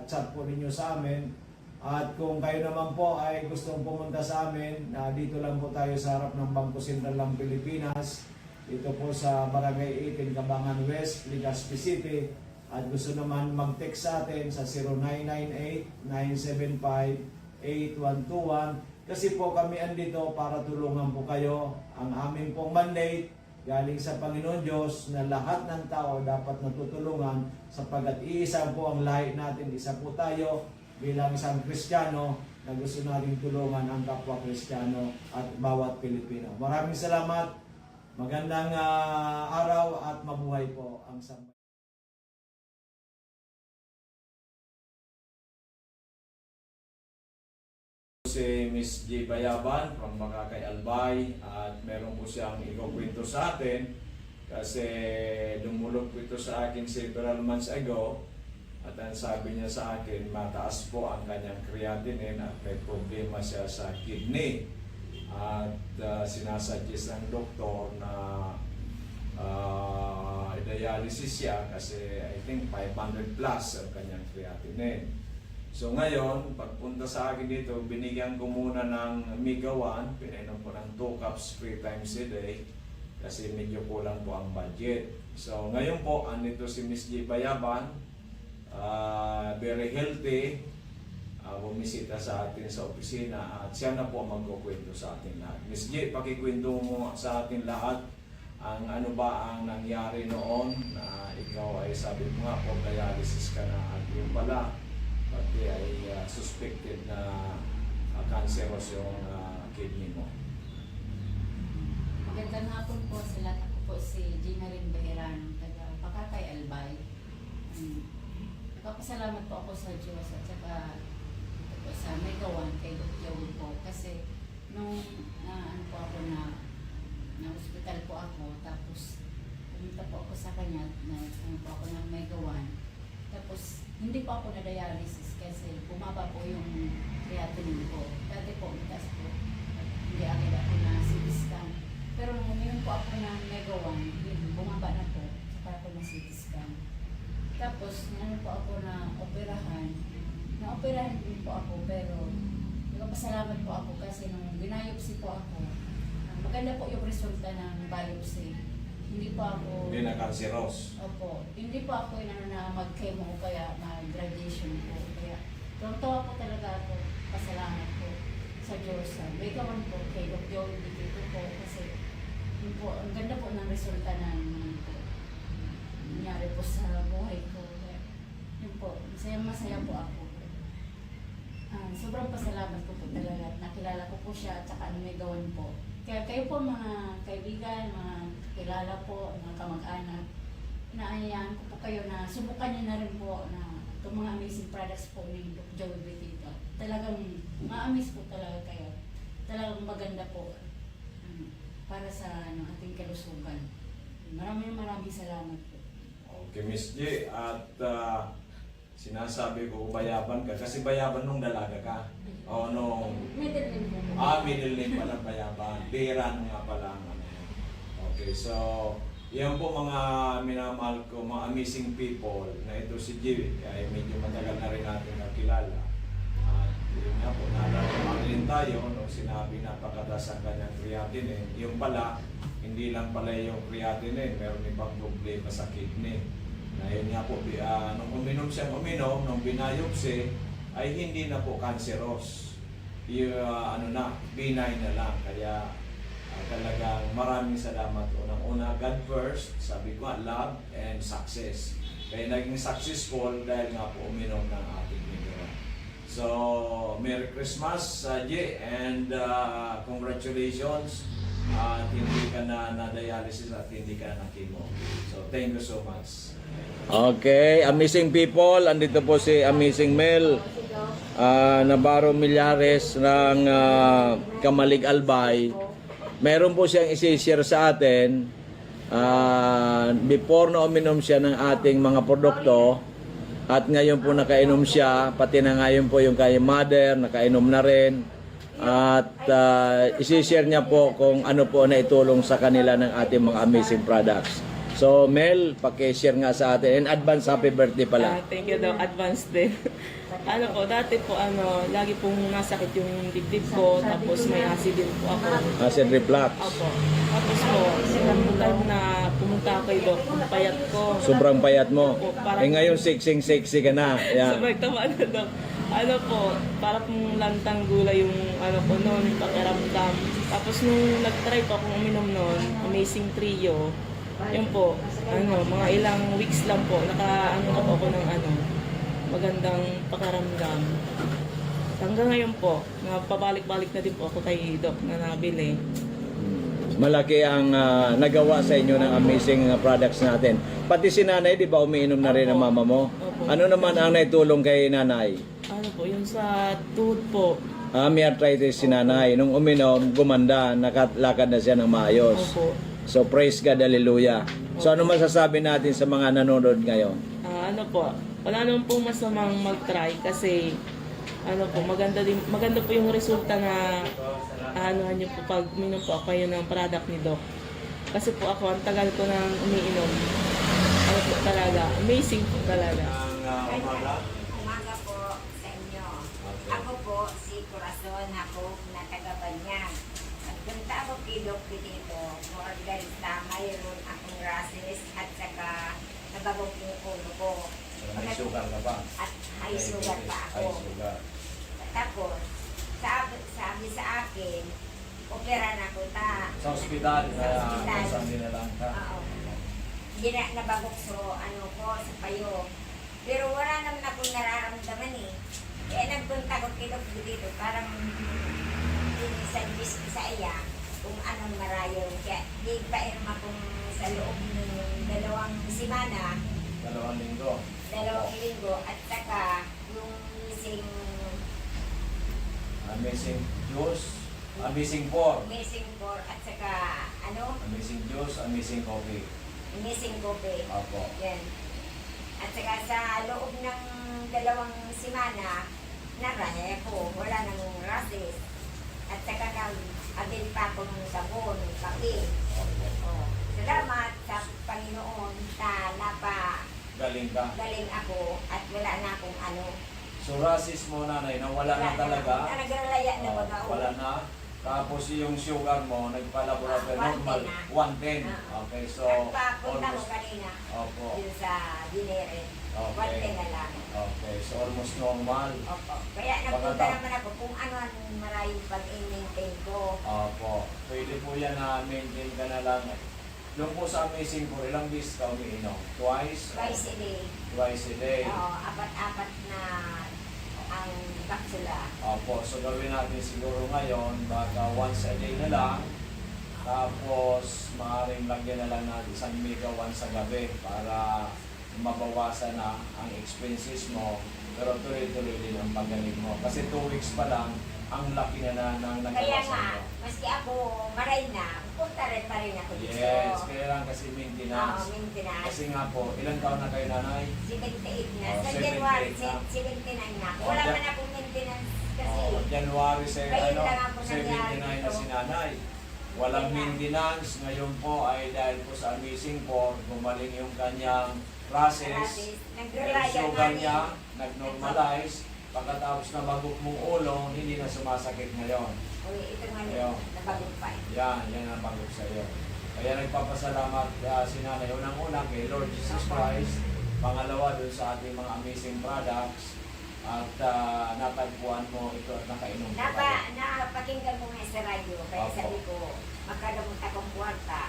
chat po ninyo sa amin. At kung kayo naman po ay gustong pumunta sa amin, dito lang po tayo sa harap ng Bangko Sentral ng Pilipinas. Dito po sa Barangay 18, Cabangan West, Legazpi City. At gusto naman mag-text sa atin sa 0998-975-8121 kasi po kami andito para tulungan po kayo. Ang aming pong mandate galing sa Panginoon Diyos na lahat ng tao dapat natutulungan sapagkat iisa po ang lahi natin, isa po tayo bilang isang Kristiyano na gusto nating tulungan ang kapwa Kristiyano at bawat Pilipino. Maraming salamat, magandang araw at mabuhay po ang sambayan. Si Miss J. Bayaban from Makakay Albay at meron po siyang ikukwento sa atin kasi lumulog po ito sa akin several months ago at ang sabi niya sa akin mataas po ang kanyang creatinine at may problema siya sa kidney at sinasuggest ng doktor na dialysis siya kasi I think 500 plus ang kanyang creatinine. So ngayon, pagpunta sa akin dito, binigyan ko muna ng Omega 1, pinainom ko ng 2 cups 3 times a day kasi medyo kulang po ang budget. So ngayon po, andito si Miss J. Bayaban, very healthy, bumisita sa atin sa opisina at siya na po magkukwento sa atin lahat. Miss J, pakikwento mo sa atin lahat ang ano ba ang nangyari noon na ikaw ay sabi mo nga po dialysis ka na at yung pala pati ay suspected na cancerous yung kidney mo. Magandang hapon po sa lahat. Ako po si Gina Rin Beheran, taga Pakakay Albay. Nagpapasalamat po ako sa Diyos at saka po sa Mega 1 kay Dr. Joey po kasi nung ano po ako na hospital po ako tapos pumunta po ako sa kanya na po ako ng Mega 1 tapos hindi pa ako na-dialysis kasi bumaba po yung creatinine ko. Dati po, mataas po. hindi agad ako na CT scan. Pero nung uminom po ako ng Mega 1, yun, bumaba na po, saka ako na CT scan. Tapos, ano po ako na operahan. Na-operahan din po ako, pero nagpasalamat po ako kasi nung binayopsi po ako, maganda po yung resulta ng biopsy. Hindi po ako... Hindi na cancerous. Opo. Hindi po ako inano na mag-chemo o kaya mag-radiation po. Kaya tuwa po talaga ako. Pasalamat po sa Diyos. May gawan po kay Dr. Joey dito po kasi yun po, ang ganda po ng resulta ng po, nangyari po sa buhay ko. Kaya, yun po, masaya po ako. Sobrang pasalamat ko po talaga. Nakilala ko po siya at saka may gawan po. Kaya kayo po mga kaibigan, mga kilala po, mga kamag-anak, inaanyayahan ko po kayo na subukan niyo na rin po na itong mga amazing products po ni Dr. Joey Betito. Talagang ma-amaze po talaga kayo. Talagang maganda po para sa ating kalusugan. Maraming salamat po. Okay, Miss J. At sinasabi ko, bayaban ka. Kasi bayaban nung dalaga ka. O nung... Middle name po. Middle name pala bayaban. Bira nung nga pala ang ano yun. Okay, so... Yan po mga minamahal ko, mga amazing people na ito si J. Ay medyo matagal na rin natin nakilala. At yun nga po, nalalaman tayo nung sinabi napakataas ang kanyang creatinine. Yung pala, hindi lang pala yung creatinine, meron ibang problema sa kidney. Na yun nga po, nung uminom siyang nung binayopsi, ay hindi na po cancerous. Yung benign na lang. Kaya talagang maraming salamat. Unang-una, God first, sabi ko, love and success. Kaya naging successful dahil nga po uminom ng ating Mega 1. So, Merry Christmas, J, and congratulations. At hindi ka na dialysis at hindi ka na chemo. So, thank you so much. Okay, amazing people. Andito po si Amazing Mel Navarro Millares ng Kamalig Albay. Meron po siyang isi-share sa atin before na uminom siya ng ating mga produkto at ngayon po nakainom siya, pati na ngayon po yung kay mother, nakainom na rin at isi-share niya po kung ano po na itulong sa kanila ng ating mga amazing products. So Mel, paki-share nga sa atin and advance happy birthday pala. Thank you daw, advance din. Dati po, lagi pong nasakit yung dibdib ko, tapos may acid din po ako. Acid reflux. Opo. Tapos po, nung time na pumunta ako kay Doc, ang payat ko. Sobrang payat mo. Opo, parang- Ngayon sexy ka na. Yan. Sabay tama na Doc. Para pong lantang gulay yung ko noon, pakiramdam. Tapos nung nag-try po akong uminom noon, Amazing Trio, yun po, mga ilang weeks lang po, na po ako ng magandang pakiramdam. Hanggang ngayon po, pabalik-balik na din po ako kay Doc na nabili. Malaki ang nagawa sa inyo ng amazing products natin. Pati si nanay, di ba umiinom na rin ang mama mo? Opo. Ano naman ang naitulong kay nanay? Yung sa tuhod po. May arthritis si nanay. Nung uminom, gumanda, nakalakad na siya ng maayos. Opo. So praise God, hallelujah. So ano masasabi natin sa mga nanonood ngayon? Wala naman pong masamang mag-try kasi maganda po yung resulta na nyo po pag minom po ako kayo ng product ni Doc. Kasi po ako, ang tagal ko nang umiinom. Po talaga, amazing po talaga. Umaga po sa inyo. Ako po si Corazon Hapog na taga-Banyag. Nagpunta ako kay Doc dito for dahil na mayroon akong rashes at saka nabagok yung ulo ko. May sugar ka ba? At high sugar pa ako. Tapos, sabi sa akin, opera na ko ta. Sa ospital, Sa din na lang ka. Oo. Hindi na nabagok ko sa payo. Pero wala naman akong nararamdaman eh. Kaya nagpunta ko kay Doc dito, parang sa iya kung anong marayo. Kaya di pa akong sa loob ng 2 semana, 2 linggo. 2 linggo, at saka yung Amazing juice, amazing pork. missing for at saka Amazing juice, amazing coffee. missing coffee. Opo. Yan. At saka sa loob ng 2 semana, naraya ko, wala nang rashes. At saka Adin pa ako ng sabon, kape. Oh. Salamat sa Panginoon sa Galing ka. galing ako at wala na akong ano. So rasis mo nanay, nawala na talaga. Nagralaya na Oh, baga. wala na. Tapos yung sugar mo, nagpa-laboratory Ah, normal, 110 Okay, so Nagpapunta ko almost, kanina. opo, Yun sa dinere. Okay. 110 na lang. okay, so almost normal. Opo. Kaya nagpunta Pagkata- naman ako kung ano ang maraming pag-maintain ko. Opo, pwede po yan na maintain ka na lang. Yung po sa Amazing po, ilang beses ka umiinom? Twice? Twice a day. Twice a day. Oo, apat-apat na ang kapsula. Opo, so gawin natin siguro ngayon, baka once a day na lang. Tapos, maaaring lagyan na lang natin isang mega once sa gabi para mabawasan na ang expenses mo. Pero tuloy-tuloy din ang pagaling mo. Kasi 2 weeks pa lang, ang laki na ng Kaya nagawasan nga, mo. maski ako maray na, punta rin pa rin ako dito. Yes, kailangan kasi Oo, maintenance. maintenance. Kasi nga po, ilang taon na kayo nanay? 78 na. Oh, Sa 78 January, na. 79 na ako. Oh, Wala Jan- man akong maintenance kasi. Oh, January sa Ngayon lang ako 79 na nangyari si nanay. Walang Kaya nga. maintenance. Ngayon po ay dahil po sa Amazing po, gumaling yung kanyang process. Grabe, Yung nagralaya sugar na niya, nag-normalize. Pagkatapos na bagok mong ulo, hindi na sumasakit ngayon. Uy, ito nga Ayaw. nabagumpay. Yan ang bagok sa iyo. Kaya nagpapasalamat si nanay. Unang-una kay Lord Jesus Christ. Pangalawa dun sa ating mga amazing products. At natagpuan mo ito at nakainom ka kayo. Napakinggan ko nga sa radyo, kaya Opo. sabi ko, magkagamot akong kwarta,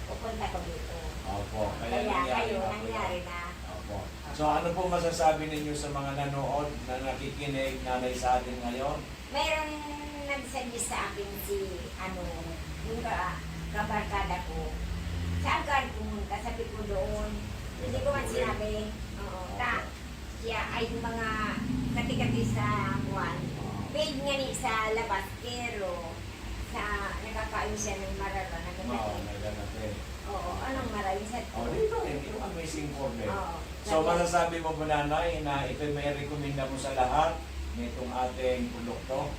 pupunta ko dito. Opo, Kaya kayo, na po nangyari yan. na. Opo. So ano po masasabi ninyo sa mga nanood na nakikinig nanay sa atin ngayon? Mayroon nag-suggest sa akin si, yung kabarkada ko. Saan ka pumunta? Sabi ko doon. Hindi ko man sinabi. Oo. Siya ay yung mga kati-kati sa buwan. Paid nga ni sa labas, pero sa nakakain siya ng mararo na Wow, ganyan. naganatin. Oo, anong marami sa Oh, dito yung amazing order. Oo. So masasabi mo po nanay na ito may rekomenda mo sa lahat nitong ating produkto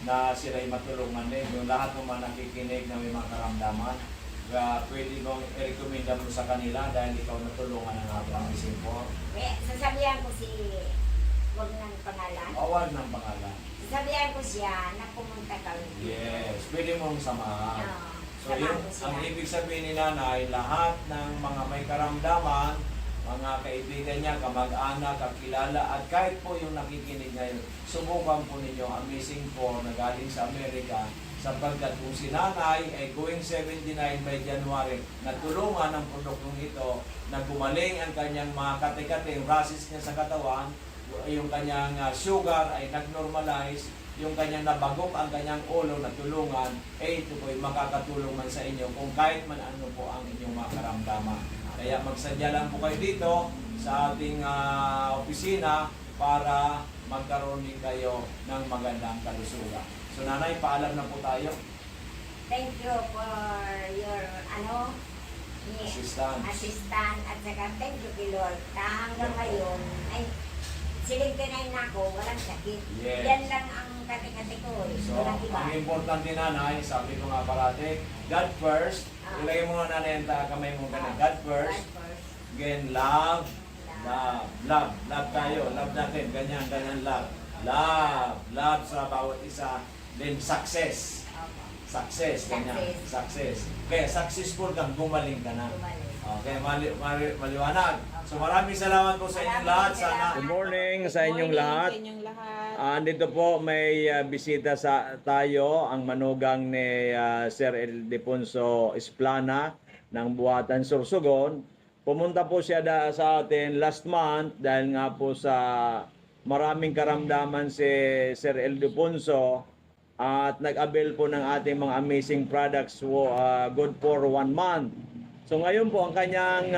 na sila'y matulungan din. Yung lahat ng mga nakikinig na may mga karamdaman, pwede mong i-recommenda mo sa kanila dahil ikaw natulungan ng ating amazing po. Sasabihan ko si, wag ng pangalan. Awag ng pangalan. Sasabihan ko siya na pumunta kami. Yes, pwede mong samahan. Oo. So Samahan yun, ko siya. ang ibig sabihin ni nanay, lahat ng mga may karamdaman, mga kaibigan niya, kamag-anak, kakilala, at kahit po yung nakikinig ngayon, subukan po ninyo ang Amazing 4 na galing sa Amerika, sapagkat kung si nanay ay going 79 by January, natulungan ng produktong ito na gumaling ang kanyang mga kate-kate, rashes niya sa katawan, yung kanyang sugar ay nag-normalize, yung kanyang nabagok ang kanyang ulo na tulungan, ito po ay makakatulong man sa inyo kung kahit man ano po ang inyong mga karamdaman. Kaya magsadya lang po kayo dito sa ating opisina para magkaroon din kayo ng magandang kalusugan. So nanay, paalam na po tayo. Thank you for your Assistant. assistant at saka thank you kay Lord. Hanggang ngayon, ay, 79 na ako, walang sakit. Yes. Yan lang ang kati-kati ko. So, Walang iba. ang importante nanay, sabi ko nga parate, God first. Ah. Ilagay mo nga nanay ang kamay mo ganun. God first. God first. Again, love. Love tayo. Love natin. Ganyan, love. Love sa bawat isa. Then, success. Opo. Success, ganyan. Success. Kaya, successful kang gumaling ka na. Bumalik. Okay, maliwanag. So, maraming salamat po sa inyong lahat. Sana. Good morning sa inyong Morning lahat. Sa inyong lahat. Andito po may bisita sa tayo, ang manugang ni Sir Ildefonso Esplana ng Buhatan Sorsogon. Pumunta po siya sa atin last month dahil nga po sa maraming karamdaman si Sir Ildefonso at nag-avail po ng ating mga amazing products good for 1 month. So ngayon po ang kanyang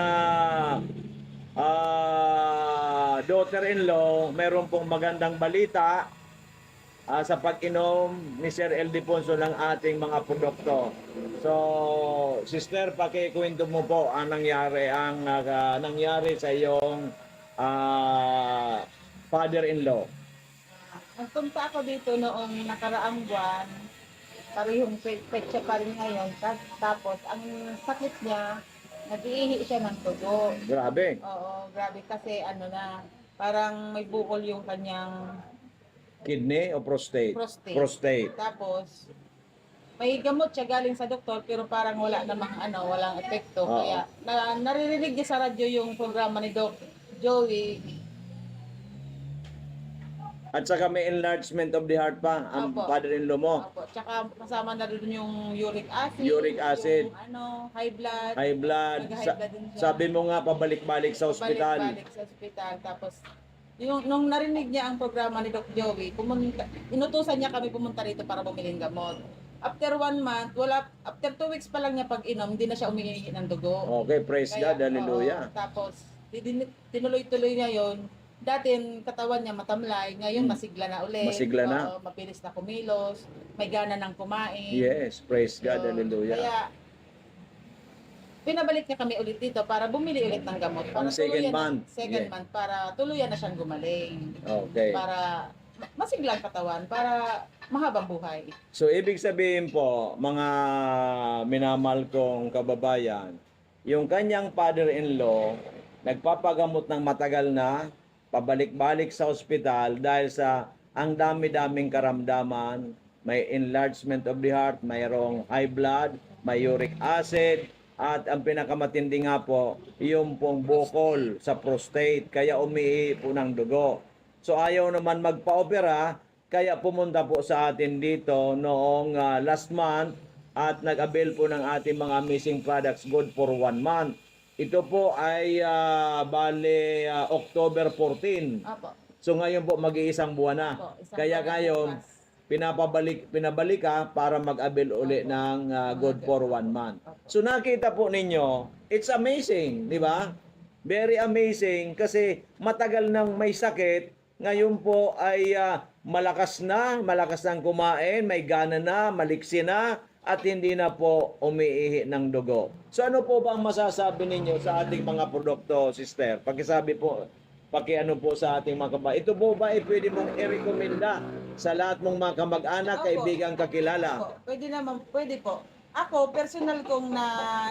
daughter-in-law, meron pong magandang balita sa pag-inom ni Sir Ildefonso ng ating mga produkto. So, sister, pakikwento mo po ang nangyari sa iyong father-in-law. Nagpunta ako dito noong nakaraang buwan. parehong petsa pa rin ngayon. Tapos, ang sakit niya, nag-iihi siya ng dugo. Grabe. Oo, grabe kasi ano na, parang may bukol yung kanyang Kidney o prostate? prostate. Prostate. Tapos, may gamot siya galing sa doktor pero parang wala namang walang epekto. Oo. Kaya naririnig niya sa radyo yung programa ni Doc Joey. At saka may enlargement of the heart pa, ang Opo. father-in-law mo. Opo, tsaka kasama na rin yung uric acid. Uric acid. Yung high blood. High blood. Nag-high blood din siya. Sabi mo nga, pabalik-balik sa ospital. Balik sa ospital. Tapos, nung narinig niya ang programa ni Doc Joey, inutusan niya kami pumunta rito para bumili ng gamot. After 1 month, after 2 weeks pa lang niya pag-inom, hindi na siya umiihi ng dugo. Okay, praise God, hallelujah. Oo, tapos, tinuloy-tuloy niya yon. Dati, katawan niya matamlay, ngayon masigla na ulit. Masigla na. Oo, mabilis na kumilos, may gana ng kumain. Yes, praise God, So, hallelujah. Kaya, pinabalik niya kami ulit dito para bumili ulit ng gamot. Para Ang second tuluyan month. Second Yeah. month, para tuluyan na siyang gumaling. Okay. Para masiglang katawan, para mahabang buhay. So, ibig sabihin po, mga minamahal kong kababayan, yung kanyang father-in-law, nagpapagamot ng matagal na, pabalik-balik sa ospital dahil sa ang dami-daming karamdaman, may enlargement of the heart, mayroong high blood, may uric acid, at ang pinakamatindi nga po, yung pong bukol sa prostate, kaya umiihi po ng dugo. So ayaw naman magpa-opera, kaya pumunta po sa atin dito noong last month at nag-avail po ng ating mga missing products good for 1 month. Ito po ay bale October 14. Apo. So ngayon po mag-iisang buwan na. Opo, isang Kaya buwan na ngayon bukas. pinabalik ka para mag-avail uli ng good for 1 month. So nakita po ninyo, it's amazing, di ba? Very amazing kasi matagal nang may sakit, ngayon po ay malakas nang kumain, may gana na, maliksi na, at hindi na po umiihi ng dugo. So ano po ba ang masasabi ninyo sa ating mga produkto, sister? Pakisabi po, pakiano po sa ating mga kababayan. Ito po ba ay pwede mong i-recommenda sa lahat mong mga kamag-anak, Opo. kaibigan, kakilala? Opo, pwede naman, pwede po. Ako, personal kong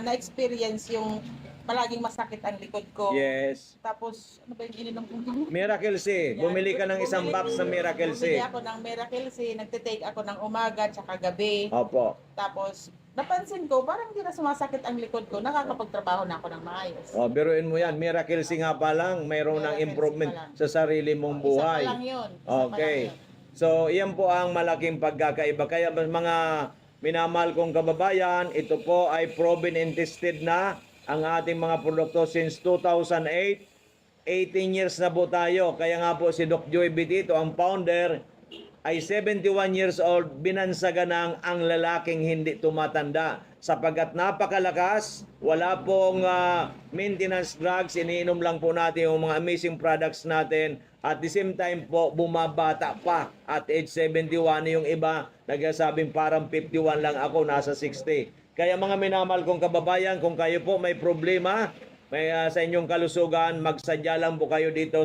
na-experience yung palaging masakit ang likod ko. Yes. Tapos, ano ba yung ininom kong gamot? Miracle C. Yan. Bumili ka ng isang box sa Miracle C. Bumili ako ng Miracle C, nagtitake ako ng umaga tsaka gabi. Opo. Tapos, napansin ko, parang hindi na sumasakit ang likod ko. Nakakapagtrabaho na ako ng maayos. O, biruin mo yan. Miracle C nga pa lang, mayroon ng Miracle C improvement pa lang. sa sarili mong Isa buhay. pa lang yun. Isa pa Okay. lang yun. So, iyan po ang malaking pagkakaiba. Kaya mga minamahal kong kababayan, ito po ay proven and tested na ang ating mga produkto since 2008. 18 years na po tayo. Kaya nga po si Doc Joey Bitito, ang founder, ay 71 years old, binansagan ng ang lalaking hindi tumatanda. Sapagkat napakalakas, wala pong maintenance drugs, iniinom lang po natin yung mga amazing products natin. At the same time po, bumabata pa at age 71 yung iba, nagsasabing parang 51 lang ako, nasa 60. Kaya mga minamahal kong kababayan, kung kayo po may problema, sa inyong kalusugan, magsadya lang po kayo dito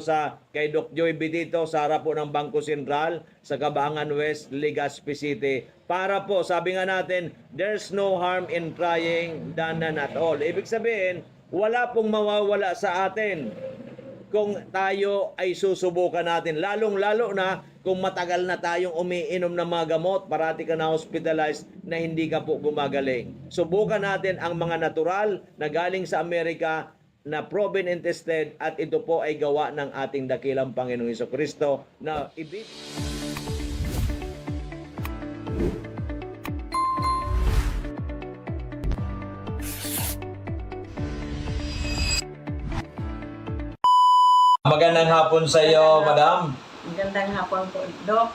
kay Doc Joey Bitito sa harap po ng Bangko Sentral sa Cabangan West, Legazpi City. Para po, sabi nga natin, there's no harm in trying than none at all. Ibig sabihin, wala pong mawawala sa atin kung tayo ay susubukan natin. Lalong-lalo na kung matagal na tayong umiinom ng mga gamot, parati ka na hospitalized na hindi ka po gumagaling. Subukan natin ang mga natural na galing sa Amerika na proven and tested at ito po ay gawa ng ating dakilang Panginoong Hesukristo na Magandang hapon sa iyo, madam. Magandang hapon po, Doc.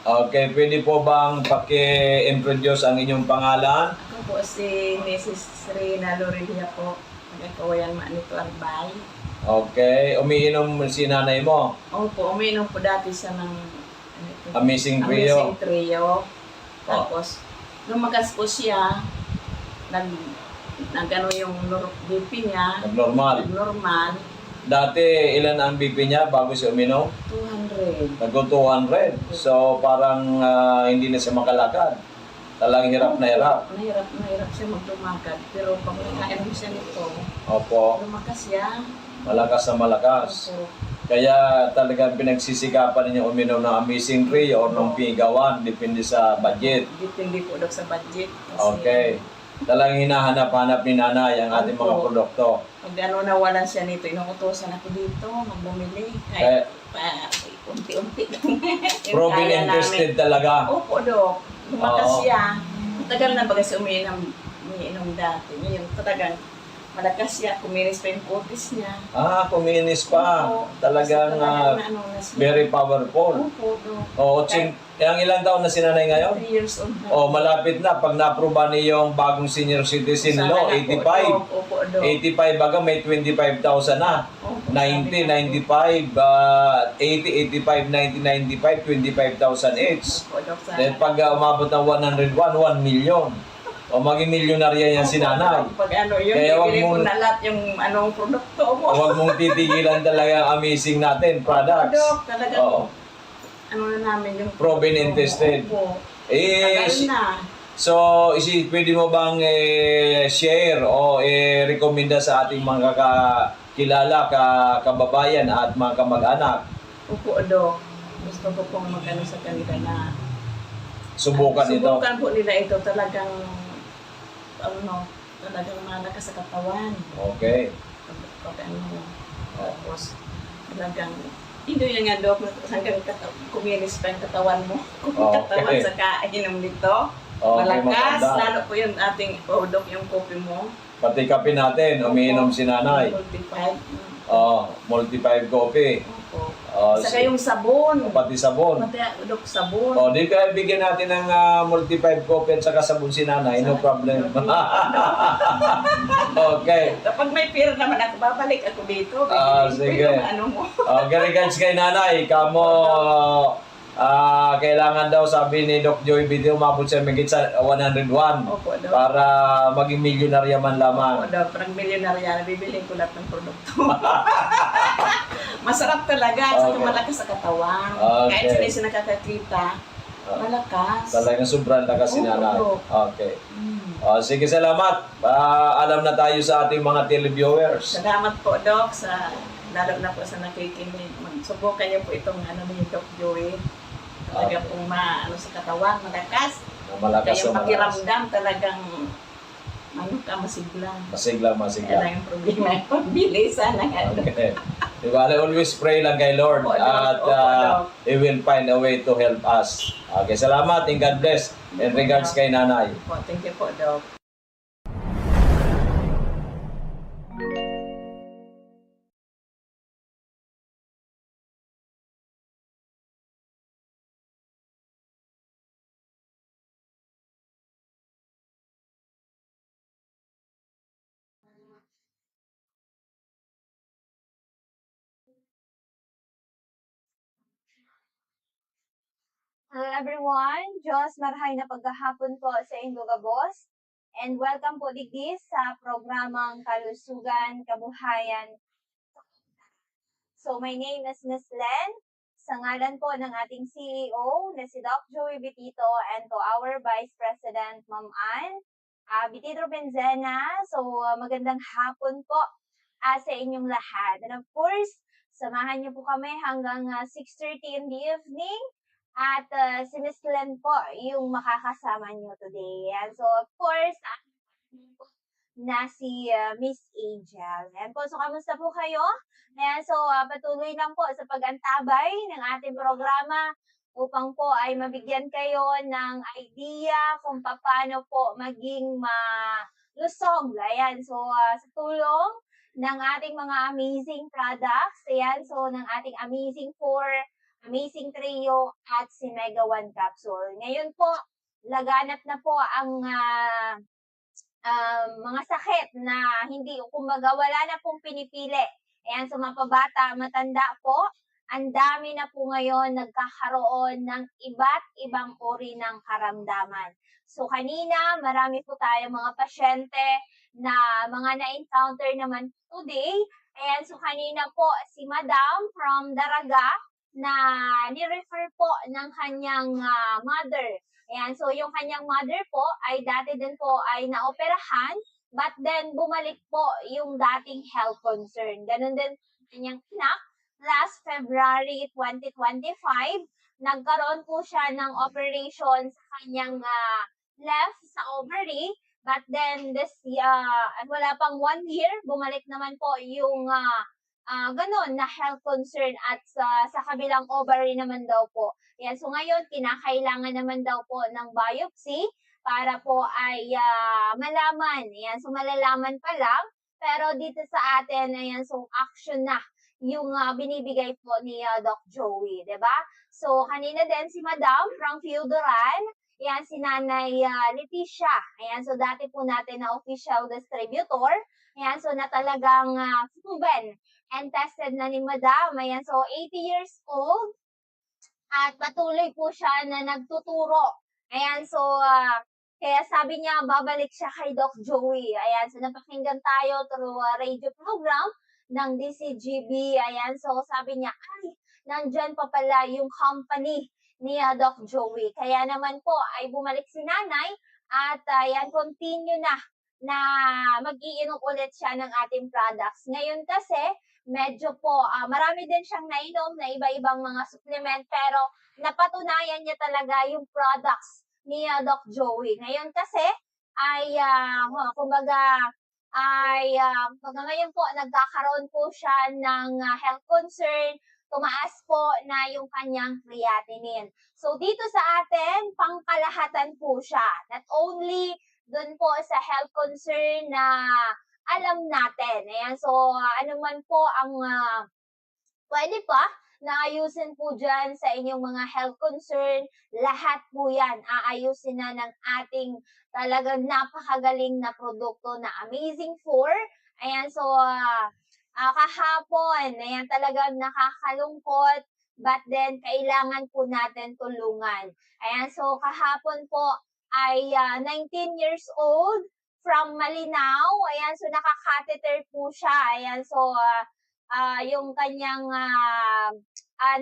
Okay, pwede po bang paki-introduce ang inyong pangalan? Ako po si Mrs. Rina Lorelia po. Nagkawayan Manito Arbay. Okay, umiinom si nanay mo. Opo, uminom po dati siya ng Amazing Trio. Amazing Trio. Tapos, lumagas po siya, nag-ano yung BP niya, Normal. normal, Dati, ilan ang BP niya bago siya uminom? 200. Nag-200. So, parang hindi na siya makalakad. Talagang hirap na hirap. Nahirap siya maglumakad. Pero pag nakainom siya nito, Opo, lumakas siya. malakas na malakas. Opo. Kaya talagang pinagsisikapan ninyo uminom ng Amazing 3 or ng Piga 1, depende sa budget. Depende po daw sa budget. Kasi Okay. Talagang hinahanap-hanap ni nanay ang ating mga Opo. produkto. pag nawalan siya nito, inuutosan ako dito, magbumili. Kaya- Kahit unti-unti lang. Yung Proven kaya and namin. tested talaga. Opo, Dok. Lumakas Oo. siya. Matagal na baga siya umiinom dati. Ngayon, talagang malakas siya. Kuminis pa yung kutis niya. Kuminis pa. Opo. Talagang Kasi talagang ano na siya. very powerful. Opo, Dok. Ang ilang taon na si nanay ngayon? 3 years old na. Malapit na. Pag na-aproba niyong bagong senior citizen Sana law, na po, 85. Dok. Opo, Dok. 85 baga may 25,000 na. Opo, 90, sabi ko. 95, 80, 85, 90, 95, 25,000 each. Opo, Dok. Sana. Then pag umabot ng 101, 1 million. O maging milyonarya yan si nanay. Pag ano, yun, Kaya wag bibili ko mong- na lahat yung anong produkto mo. Huwag mong titigilan talaga ang amazing natin products. Dok, talagang Oo. ano na namin yung Proven and tested. Opo. Eh, Tagal na. so, pwede mo bang share o rekomenda sa ating mga kakilala, kababayan at mga kamag-anak? Opo, Dok. Gusto ko pong mag-ano sa kanila na Subukan ito. subukan po nila ito talagang talagang malakas sa katawan. Okay. Pag ano, tapos talagang hindi yan nga, Dok, hanggang kuminis pa yung katawan mo. Kung Okay. katawan sa kainom nito. Okay, Malakas, maganda. lalo po yung ating Dok, yung kopi mo. Pati kape natin, umiinom si nanay. 45. Multi-5 coffee. Opo. Oh, Saka yung sabon. pati sabon. Pati, Dok, sabon. Di ka bigyan natin ng multi-5 coffee at saka sabon si nanay, no problem. Okay. Kapag may pera naman ako, babalik ako dito. Sige. Yung ano mo. Regards kay nanay, kamo kailangan daw, sabi ni Doc Joy Video, umabot siya magit sa 101 Opo, Dok. para maging milyonarya man Opo, lamang. Dok. Parang milyonarya, bibiling ko lahat ng produkto. Masarap talaga, saka Okay. malakas sa katawan. Okay. Kahit sila siya nakakakita, malakas. Talagang sobrang lakas si Opo, nanay. Doc. Okay. Mm. Sige, salamat. Alam na tayo sa ating mga televiewers. Salamat po, Doc, lalo na po sa nakikinig. Subukan niyo po itong ni Doc Joey. Talaga Okay. pong sa katawan, malakas. Malakas Kaya na malakas. pakiramdam talagang masigla. Masigla, Kaya masigla. lang yung problema yung pagbilisan ng ano. Okay. Diba, always pray lang kay Lord Opo, Doc. at Opo, Doc. He will find a way to help us. Okay, salamat and God bless. And regards kay nanay. Po, thank you po, Doc. Hello everyone, Diyos marahay na paghahapon po sa inyong gabos. And welcome po digdi sa programang Kalusugan, Kabuhayan. So my name is Miss Len. Sa ngalan po ng ating CEO na si Doc Joey Bitito and to our Vice President Ma'am Ann Bitito Benzena. So magandang hapon po sa inyong lahat. And of course, samahan niyo po kami hanggang 6:30 in the evening. At si Miss Len po yung makakasama nyo today. And so, of course, na si Miss Angel. Ayan po, so kamusta po kayo? Ayan, so patuloy lang po sa pag-antabay ng ating programa upang po ay mabigyan kayo ng idea kung paano po maging malusog. Ayan, so sa tulong ng ating mga amazing products, ayan, so ng ating Amazing Trio at si Mega One Capsule. Ngayon po, laganap na po ang mga sakit na hindi, kumbaga wala na pong pinipili. Ayan, so mapabata, matanda po, ang dami na po ngayon nagkakaroon ng iba't ibang uri ng karamdaman. So kanina, marami po tayong mga pasyente na mga na-encounter naman today. Ayan, so kanina po si Madam from Daraga na ni-refer po ng kanyang mother. Ayan, so yung kanyang mother po ay dati din po ay naoperahan, but then bumalik po yung dating health concern. Ganun din kanyang anak. Last February 2025, nagkaroon po siya ng operation sa kanyang left sa ovary. But then wala pang 1 year, bumalik naman po yung ganun na health concern at sa kabilang ovary naman daw po. Yan, so ngayon, kinakailangan naman daw po ng biopsy para po ay malaman. Yan, so malalaman pa lang. Pero dito sa atin, ayan, so action na yung binibigay po ni Doc Joey, 'di ba? So kanina din si Madam from Feudoran, yan si Nanay Leticia. Ayan, so dati po natin na official distributor. Ayan, so na talagang proven and tested na ni Madam. Ayan, so 80 years old at patuloy po siya na nagtuturo. Ayan, so kaya sabi niya babalik siya kay Doc Joey. Ayan, so napakinggan tayo through radio program ng DCGB. Ayan, so sabi niya, ay, nandyan pa pala yung company ni Doc Joey. Kaya naman po ay bumalik si nanay at ayan, continue na mag-iinom ulit siya ng ating products. Ngayon kasi, medyo po, marami din siyang nainom na iba-ibang mga supplement, pero napatunayan niya talaga yung products ni Doc Joey. Ngayon kasi, ay, kumbaga, ngayon po, nagkakaroon po siya ng health concern, tumaas po na yung kanyang creatinine. So, dito sa atin, pangkalahatan po siya. Not only dun po sa health concern na alam natin. Ayan, so, ano man po ang pwede pa na ayusin po dyan sa inyong mga health concern, lahat po yan aayusin na ng ating talagang napakagaling na produkto na Amazing 4. Ayan, so kahapon, ayan, talagang nakakalungkot, but then kailangan po natin tulungan. Ayan, so kahapon po ay 19 years old from Malinao. Ayan, so naka-catheter po siya. Ayan, so yung kanyang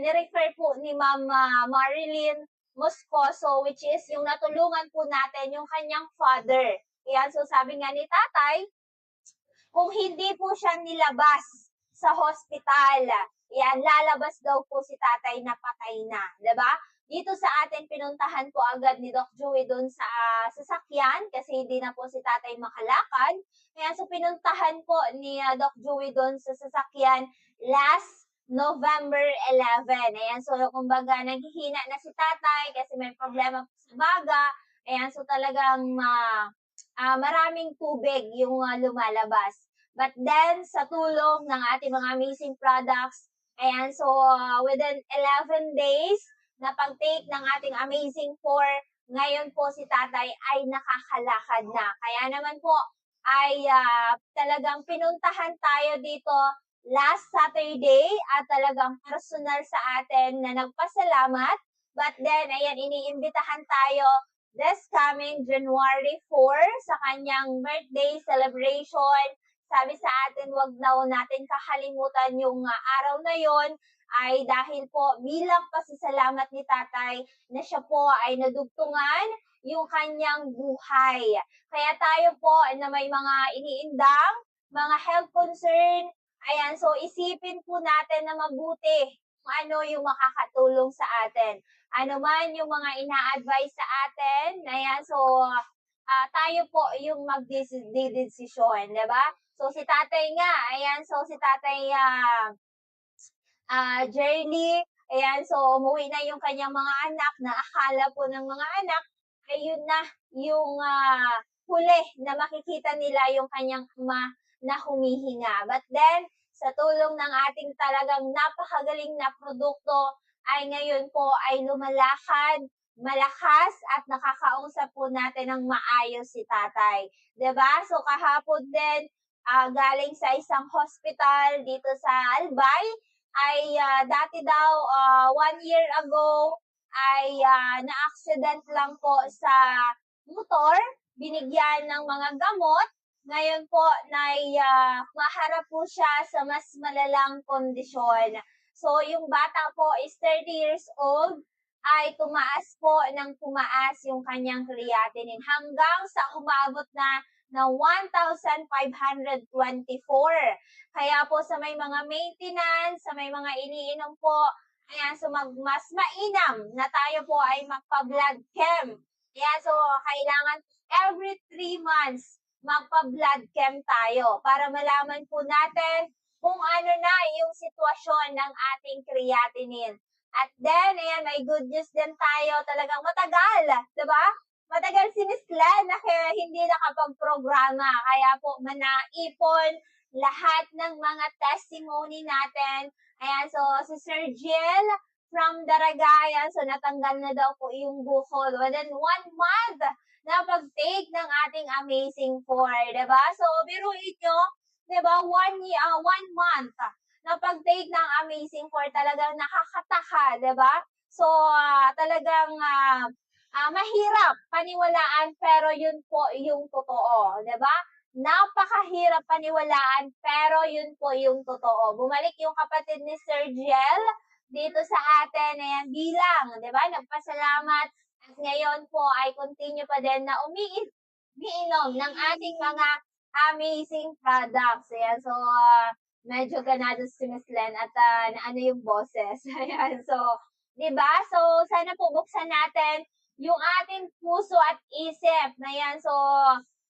nirefer po ni Ma'am Marilyn Moscoso, which is yung natulungan po natin yung kanyang father. Ayan, so sabi nga ni tatay, kung hindi po siya nilabas sa hospital, yan, lalabas daw po si tatay na patay na, 'di ba? Dito sa atin, pinuntahan po agad ni Doc Joey doon sa sasakyan kasi hindi na po si tatay makalakad. Kaya so pinuntahan po ni Doc Joey doon sa sasakyan last November 11. Ayan, so kumbaga naghihina na si tatay kasi may problema po sa baga. Ayan, so talagang maraming tubig yung lumalabas. But then, sa tulong ng ating mga amazing products, ayan, so within 11 days, na pag-take ng ating Amazing 4, ngayon po si tatay ay nakakalakad na. Kaya naman po, ay talagang pinuntahan tayo dito last Saturday at talagang personal sa atin na nagpasalamat. But then, ayan, iniimbitahan tayo this coming January 4 sa kanyang birthday celebration. Sabi sa atin, wag daw natin kakalimutan yung araw na yon ay dahil po bilang pasasalamat ni tatay na siya po ay nadugtungan yung kanyang buhay. Kaya tayo po na may mga iniindang, mga health concern, ayan, so isipin po natin na mabuti kung ano yung makakatulong sa atin. Ano man yung mga ina-advise sa atin, ayan, so tayo po yung magdidesisyon, di ba? So, si tatay nga, ayan, so si tatay Jerly, ayan, so umuwi na yung kanyang mga anak na akala po ng mga anak, ayun na yung huli na makikita nila yung kanyang ama na humihinga. But then, sa tulong ng ating talagang napakagaling na produkto, ay ngayon po ay lumalakad, malakas at nakakausap po natin ng maayos si tatay. 'Di ba? So kahapon din, galing sa isang hospital dito sa Albay, ay dati daw 1 year ago ay na-accident lang po sa motor, binigyan ng mga gamot. Ngayon po, maharap po siya sa mas malalang kondisyon. So, yung bata po is 30 years old, ay tumaas yung kanyang creatinine hanggang sa umabot na 1,524. Kaya po sa may mga maintenance, sa may mga iniinom po, ayan, so mas mainam na tayo po ay magpa-blood chem. Ayan, so kailangan every 3 months magpa-blood chem tayo para malaman po natin kung ano na yung sitwasyon ng ating creatinine. At then, ayan, may good news din tayo. Talagang matagal, diba? Matagal si Miss Len na hindi nakapag-programa. Kaya po, manaipon lahat ng mga testimony natin. Ayan, so si Sir Jill from Daragayan, so natanggal na daw po yung bukol. Within 1 month na pag-take ng ating Amazing 4, diba? So, biruin nyo, diba? 1 month na pag-take ng Amazing 4, talagang nakakataka, diba? So, talagang mahirap paniwalaan, pero yun po yung totoo, diba? Napakahirap paniwalaan, pero yun po yung totoo. Bumalik yung kapatid ni Sir Jill dito sa atin, ayan, bilang, diba? Nagpasalamat, at ngayon po ay continue pa din na umiinom ng ating mga amazing products. Ayan, so, medyo ganado si Miss Len at ano yung boses. Ayan, so, diba? So, sana po buksan natin yung ating puso at isip na yan. So,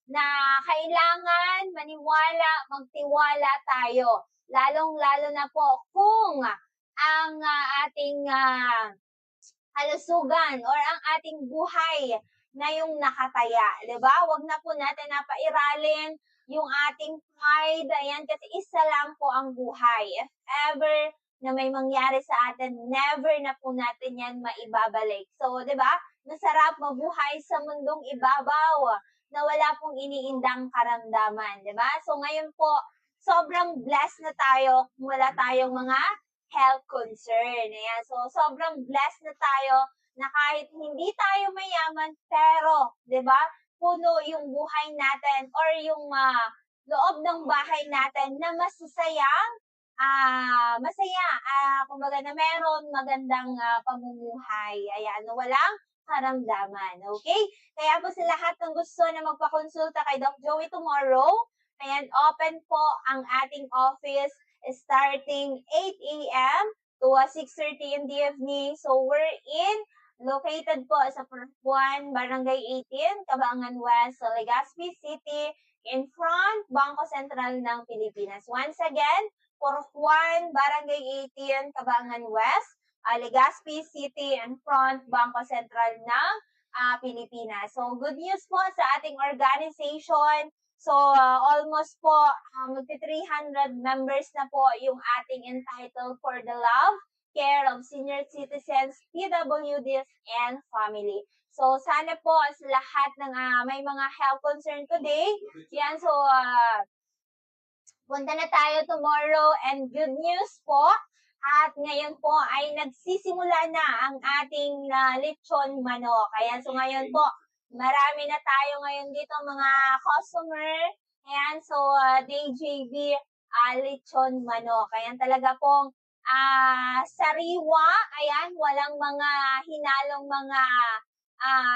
na kailangan maniwala, magtiwala tayo. Lalong-lalo na po kung ang ating kalusugan or ang ating buhay na yung nakataya. Diba? Huwag na po natin napairalin yung ating pride. Ayan, kasi isa lang po ang buhay. If ever na may mangyari sa atin, never na po natin yan maibabalik. So, di ba? Masarap mabuhay sa mundong ibabaw na wala pong iniindang karamdaman. Di ba? So, ngayon po, sobrang blessed na tayo kung wala tayong mga health concern. Ayan. So, sobrang blessed na tayo na kahit hindi tayo mayaman, pero, di ba, puno yung buhay natin or yung loob ng bahay natin na masasayang, kumbaga na meron magandang pamumuhay. Ayan, na walang karamdaman. Okay? Kaya po sa lahat ng gusto na magpakonsulta kay Doc Joey tomorrow, ayan, open po ang ating office starting 8 a.m. to 6:30 in the evening. So, we're located po sa Purpuan, Barangay 18, Cabangan West, sa Legazpi City, in front, Bangko Sentral ng Pilipinas. Once again, Purpuan, Barangay 18, Cabangan West, Legazpi City, in front, Bangko Sentral ng Pilipinas. So, good news po sa ating organization. So, almost po, magti-300 members na po yung ating entitled for the love, care of senior citizens, PWDs, and family. So, sana po sa lahat ng may mga health concern today, yan, so, punta na tayo tomorrow, and good news po, at ngayon po ay nagsisimula na ang ating lechon manok. Ayan, so ngayon po, marami na tayo ngayon dito mga customer. Ayan, so DJB lechon manok. Ayan, talaga pong sariwa. Ayan, walang mga hinalong mga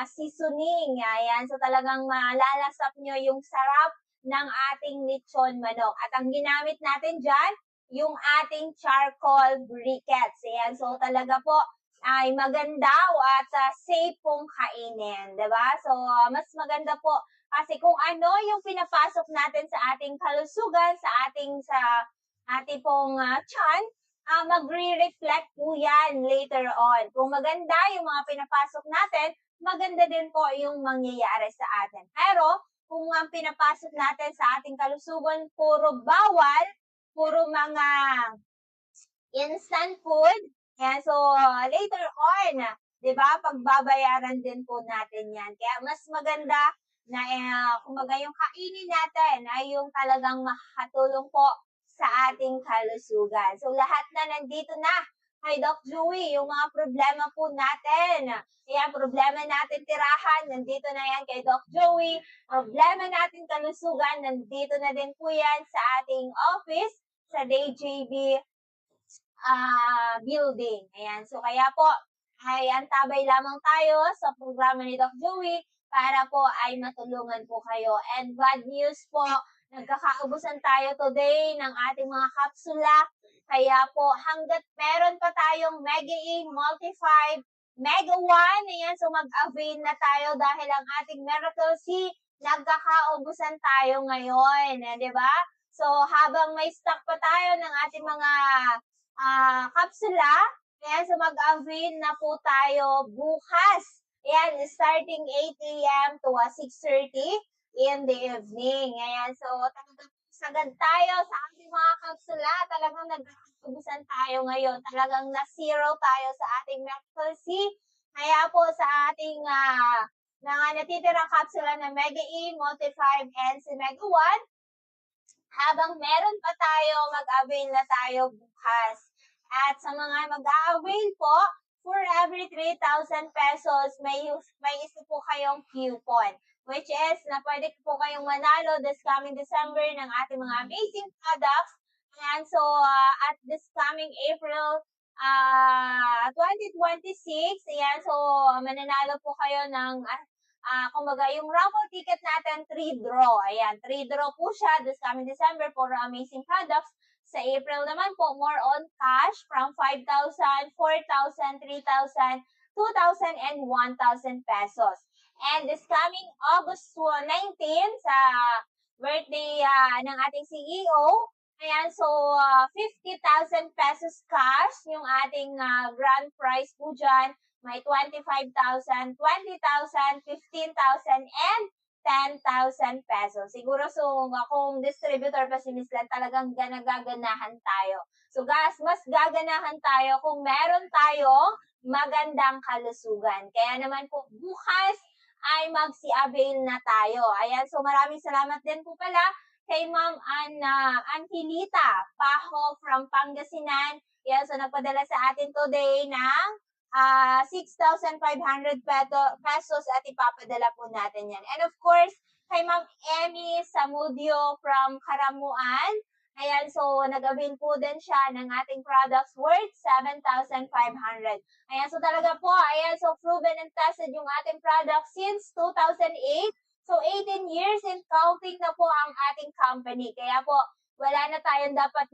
seasoning. Ayan, so talagang malalasap nyo yung sarap ng ating lechon manok. At ang ginamit natin dyan, yung ating charcoal briquettes. Ayan, so talaga po ay maganda at safe pong kainin, 'di ba? So mas maganda po kasi kung ano yung pinapasok natin sa ating kalusugan, sa ating pong tiyan, magre-reflect po yan later on. Kung maganda yung mga pinapasok natin, maganda din po yung mangyayari sa atin. Pero kung ang pinapasok natin sa ating kalusugan puro bawal, puro mga instant food. Yan, so later on, 'di ba? Pagbabayaran din po natin 'yan. Kaya mas maganda na kumbaga yung kainin natin ay yung talagang makakatulong po sa ating kalusugan. So lahat na nandito na kay Doc Joey, yung mga problema po natin. Yan, problema natin tirahan, nandito na yan kay Doc Joey. Problema natin kalusugan, nandito na din po yan sa ating office, sa DJB building. Ayan. So, kaya po, ay antabay lamang tayo sa programa ni Doc Joey para po ay matulungan po kayo. And bad news po, nagkakaubusan tayo today ng ating mga kapsula. Kaya po, hanggat meron pa tayong Mega E, Multi-5, Mega 1, ayan, so mag-avail na tayo dahil ang ating Miracle C, nagkakaubusan tayo ngayon, di ba? So, habang may stock pa tayo ng ating mga kapsula, ayan, so mag-avail na po tayo bukas. Ayan, starting 8 a.m. to 6:30 in the evening. Ayan, so talagang sagad tayo sa ating mga kapsula. Talagang nagkakabusan tayo ngayon. Talagang na-zero tayo sa ating Miracle C. Kaya po sa ating mga natitirang kapsula na Mega E, Multi-5, and si Mega 1, habang meron pa tayo, mag-avail na tayo bukas. At sa mga mag-avail po, for every 3,000 pesos, may isa po kayong coupon. Which is, na pwede po kayong manalo this coming December ng ating mga amazing products. And so, at this coming April 2026, ayan, so mananalo po kayo ng kumbaga, yung raffle ticket natin, 3 draw. Ayan, 3 draw po siya this coming December for amazing products. Sa April naman po, more on cash from 5,000, 4,000, 3,000, 2,000, and 1,000 pesos. And this coming August 19, sa birthday ng ating CEO, ayan, so 50,000 pesos cash yung ating grand prize po dyan. May 25,000, 20,000, 15,000, and 10,000 pesos. Siguro so kung distributor pa si Miss Lan, talagang nagaganahan tayo. So guys, mas gaganahan tayo kung meron tayong magandang kalusugan. Kaya naman po bukas ay magsi-avail na tayo. Ayan, so maraming salamat din po pala kay Ma'am Angelita Paho from Pangasinan. Yan, so nagpadala sa atin today ng 6,500 pesos at ipapadala po natin yan. And of course, kay Ma'am Emmy Samudio from Karamuan. Ayan, so nag-avail po din siya ng ating products worth 7,500. Ayan, so talaga po, ayan, so proven and tested yung ating products since 2008. So 18 years and counting na po ang ating company. Kaya po, wala na tayong dapat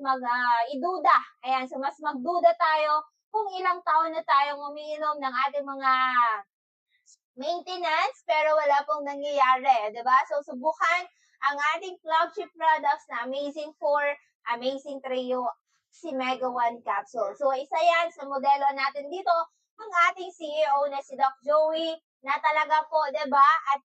iduda. Ayan, so mas magduda tayo kung ilang taon na tayong umiinom ng ating mga maintenance, pero wala pong nangyayari, di ba? So, subukan ang ating flagship products na Amazing 4, Amazing Trio, si Mega 1 Capsule. So, isa yan sa modelo natin dito, ang ating CEO na si Doc Joey, na talaga po, di ba? At